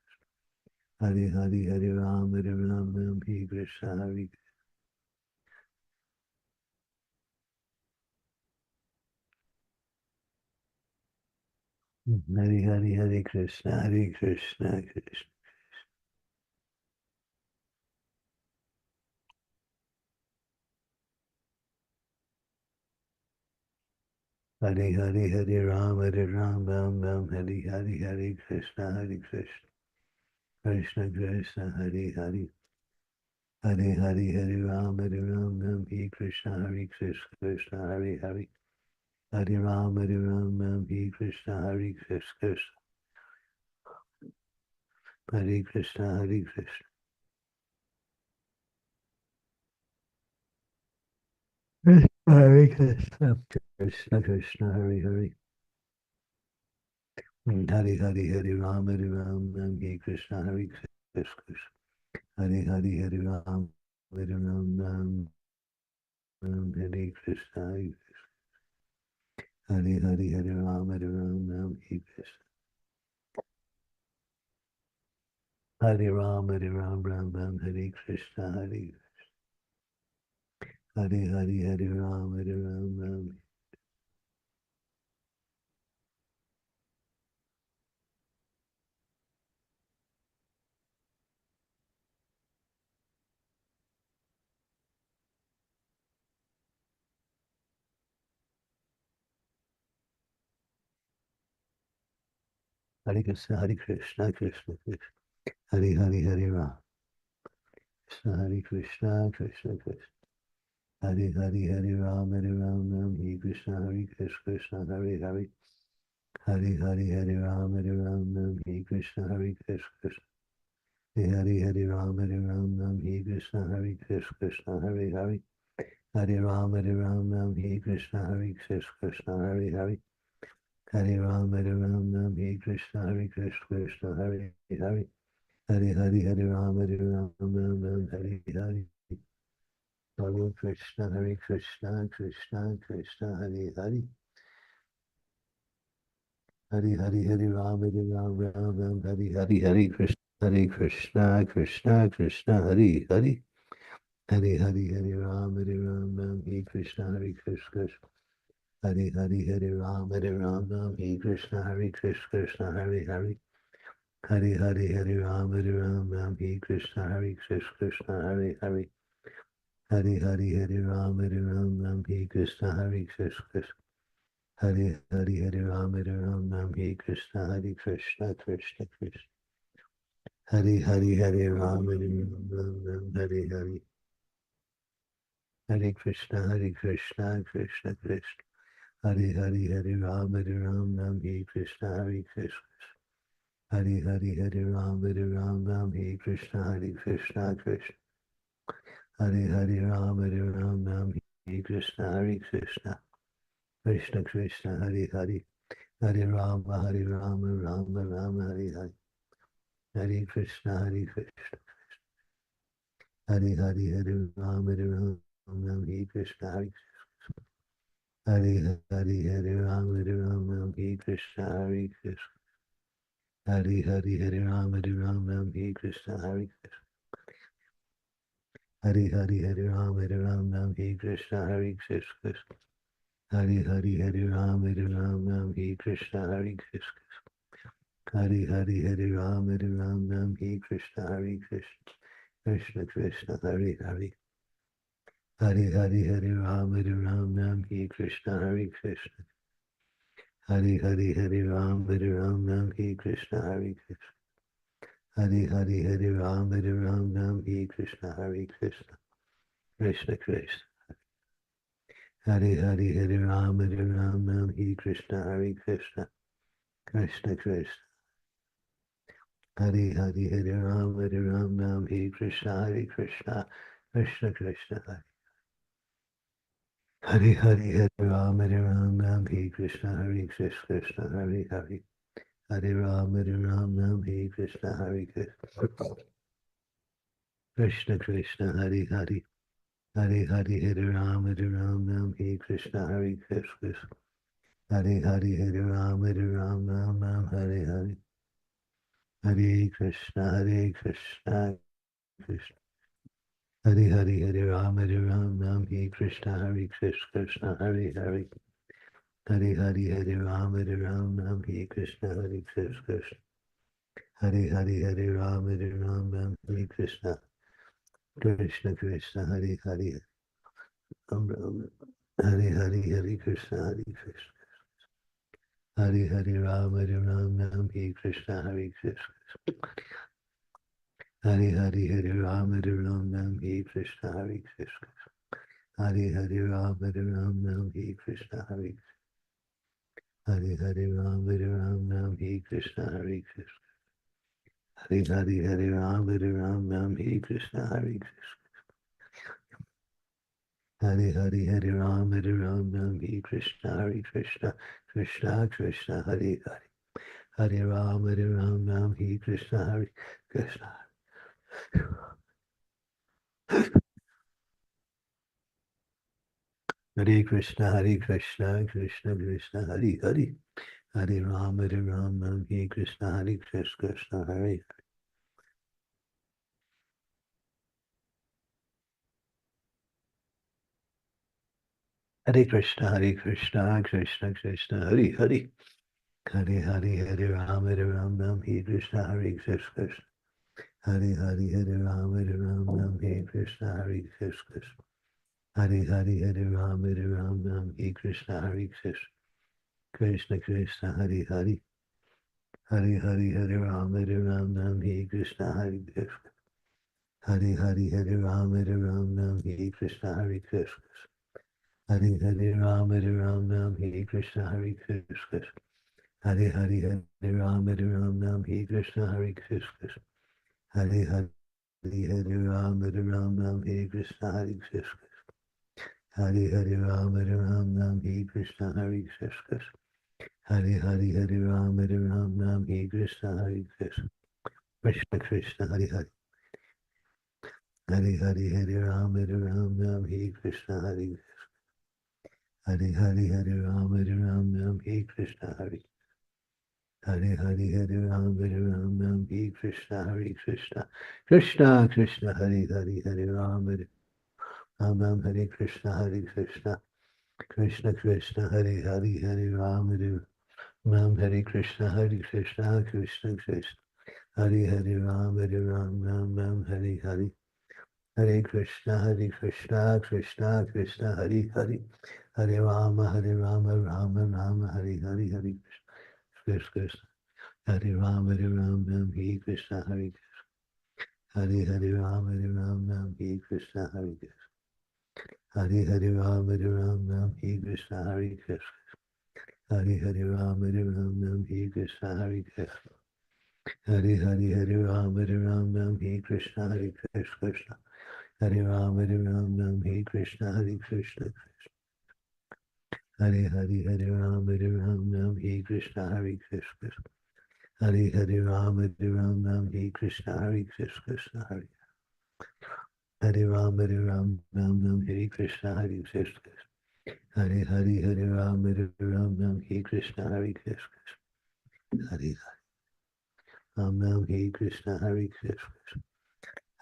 Hare Hare. Hare Ram Ram, Hare Krishna Hare. Hare Hare. Hare Krishna Krishna. Hare Hare. Hare Ram Ram, Hare Hare. Hare Krishna Krishna. Krishna Krishna, Hare Hare. Hare Hare. Hare Ram Ram, Hare Krishna Krishna. Hare Hare. Hare Ram Ram, Hare Krishna Krishna. Hare Krishna Krishna. Hare Krishna. Krishna Krishna, Hare Hare. Hare Hare. Hare Ram Ram, Hare Krishna Krishna. Hare Hare. Hare Ram Ram, Hare Krishna Krishna. Hare Hare. Hare Ram Ram, Hare Krishna. Hare Ram Ram, Hare Krishna Hare. Hare Hare. Hare Ram Ram. Hare Krishna, Hare Krishna, Krishna Krishna. Hare Hare. Hare Ram. Krishna Hare Krishna, Krishna Krishna. Hare Hare. Hare Ram Ram, Hare Krishna Krishna. Hare Hare. Hare Hare. Hare Ram Ram, Hare Krishna Krishna. Hare Hare. Hare Ram Ram, Hare Krishna Krishna. Hare Hare. Hare Ram Ram, Hare Krishna Krishna. Hare Hare. Hare Ram Ram, Hare Krishna Krishna. Hare Hare. Hare Hare. Hare Ram Ram, Hare Hare. Hare Krishna Krishna Krishna, Hare Hare. Hare Hare. Hare Ram Ram, Hare Hare. Hare Krishna Krishna Krishna, Hare Hare. Hare Hare. Hare Ram Ram, Hare Krishna Krishna. Hare Hare. Hare Ram Ram, Hare Krishna Krishna. Hare Hare. Hare Hare. Hare Ram Ram, Hare Krishna Krishna. Hare Hare. Hare Hare. Hare Ram Ram, Hare Krishna Krishna. Hare Hare Hare Ram Ram Hare Krishna Krishna Krishna. Hare Hare Hare Ram Ram Hare Hare. Hare Krishna Krishna Krishna. Hare Hare Hare Ram Ram Hare Krishna Krishna. Hare Hare Hare Ram Ram Hare Krishna Krishna Krishna. Hare Hare Ram Ram Hare Krishna Krishna. Krishna Krishna Hare Hare. Hare Rama Rama Rama Hare Hare. Hare Krishna Krishna. Hare Hare Hare Ram Hare Krishna Hare Hare Hare Ram Hare Krishna Krishna. Hare Hare Hare Ram Hare Krishna Krishna. Hare Hare Hare Ram Hare Krishna Krishna. Hare Hare Hare Ram Hare Krishna Krishna. Hare Hare Hare Ram Hare Krishna Krishna. Krishna Krishna Hare Hare. Hare Hare Hare Ram Hare Krishna Krishna. Hare Hare Hare Ram Hare Krishna Krishna. Hare Hare Hare Ram Hare Krishna Krishna. Krishna Krishna. Hare Hare Hare Ram Hare Krishna Krishna. Krishna Krishna. Hare Hare Hare Ram Hare Krishna Krishna. Krishna Krishna. Hare Hare Hare Ram Hare Krishna Krishna. Hare Hare. Hare Ram Hare Krishna Krishna. Krishna Krishna Hare Hare. Hare Hare Hare Ram Hare Krishna Krishna. Hare Hare Hare Ram Hare Hare. Hare Krishna Krishna. Hare Hare Hare Ram Hare Krishna Krishna. Hare Hare. Hare Hare Hare Ram Hare Krishna Krishna. Hare Hare Hare Ram Hare Krishna. Krishna Krishna Hare Hare. Hare Hare Hare Krishna Krishna. Hare Hare Ram Hare Krishna Krishna. Hare Hare Hare Ram Hare Krishna Krishna. Hare Hare Ram Hare Krishna Krishna. Hare Hare Ram Hare Krishna Krishna. Hare Hare Hare Ram Hare Krishna Krishna. Hare Hare Hare Ram Hare Krishna Krishna. Krishna Krishna Hare Hare. Hare Ram Hare Krishna Krishna. Hare Krishna Krishna Krishna Hare Hare. Hare Ram Hare Krishna Krishna Hare. Hare Krishna Krishna Krishna Hare Hare. Hare Hare Hare Ram Hare Krishna Krishna. Hare Hare Hare Ram Hare Krishna Krishna. Hare Hare Hare Ram Hare Krishna Krishna. Krishna Krishna Hare Hare. Hare Hare Hare Ram Hare Krishna Krishna. Hare Hare Hare Ram Hare Krishna Krishna. Hare Hare Ram Hare Krishna Krishna. Hare Hare Hare Ram Hare Krishna Krishna. Hare Hare Hare Ram Hare Krishna Krishna. Hare Hare Ram Hare Krishna Krishna. Hare Hare Hare Ram Hare Krishna Krishna. Krishna Krishna Hare Hare. Hare Hare Hare Ram Hare Krishna Krishna. Hare Hare Hare Ram Hare Krishna Hare. Hare Hare Hare Ram Hare Krishna Krishna. Krishna Krishna Hare Hare. Hare Ram Hare Krishna Krishna. Krishna Krishna Hare Hare. Hare Ram Hare Krishna Krishna. Krishna Krishna Hare Hare Ram Hare Hare. Hare Krishna, Krishna Krishna, Hare Hare, Hare Rama, Rama Rama, Hare Hare, Hare Krishna, Krishna, Hare Rama, Hare Krishna, Hare Hare Rama, Hare Krishna, Hare Krishna, Hare Rama, Hare Krishna, Hare Krishna, Hare Rama, Hare Krishna, Hare Krishna, Hare Rama, Hare Krishna, Hare Krishna, Hare Rama, Hare Krishna, Hare Krishna, Hare Rama, Hare Krishna, Hare Krishna, Hare Rama, Hare Krishna, Hare Krishna, Hare Rama, Hare Krishna, Hare Krishna, Hare Rama, Hare Krishna, Hare Krishna, Hare Rama, Hare Krishna, Hare Krishna,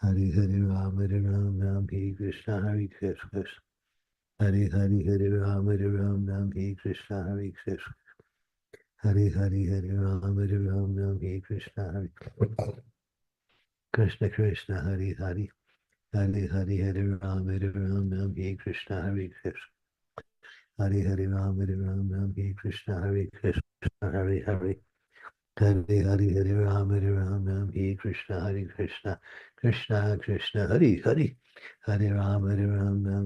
Hare Rama, Hare Krishna, Hare Krishna, Hare Rama, Hare Krishna, Hare Krishna, Hare Rama, Hare Krishna, Hare Krishna, Krishna, Hare Hare, Hare Rama, Hare Krishna, Hare Krishna, Hare Rama, Hare Krishna, Hare Krishna, Hare Hare, Hare Rama, Hare Krishna, Hare Krishna, Krishna Krishna, Hare Hare, Hare Rama,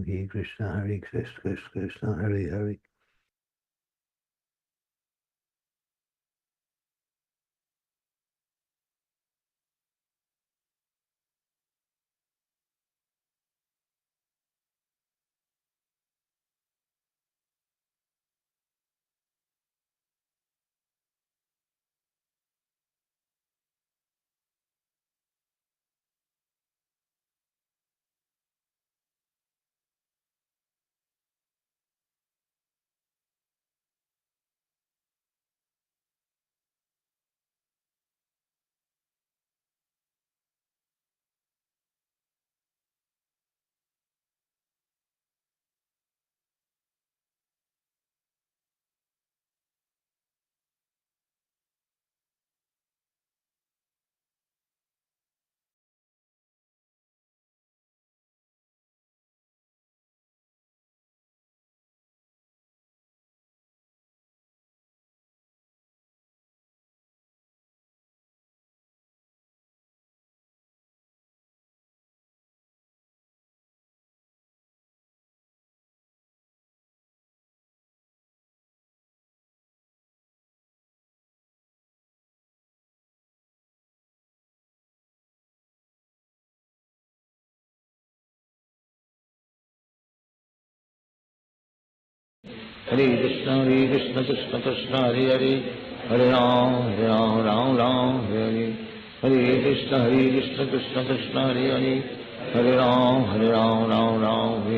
Hare Krishna, Hare Krishna, Krishna Hare Hare. Hare Krishna, Krishna Krishna, Hare Hare, Hare Ram, Ram Ram, Hare Hare. Hare Krishna, Krishna Krishna, Hare Hare, Hare Ram, Ram Ram, Hare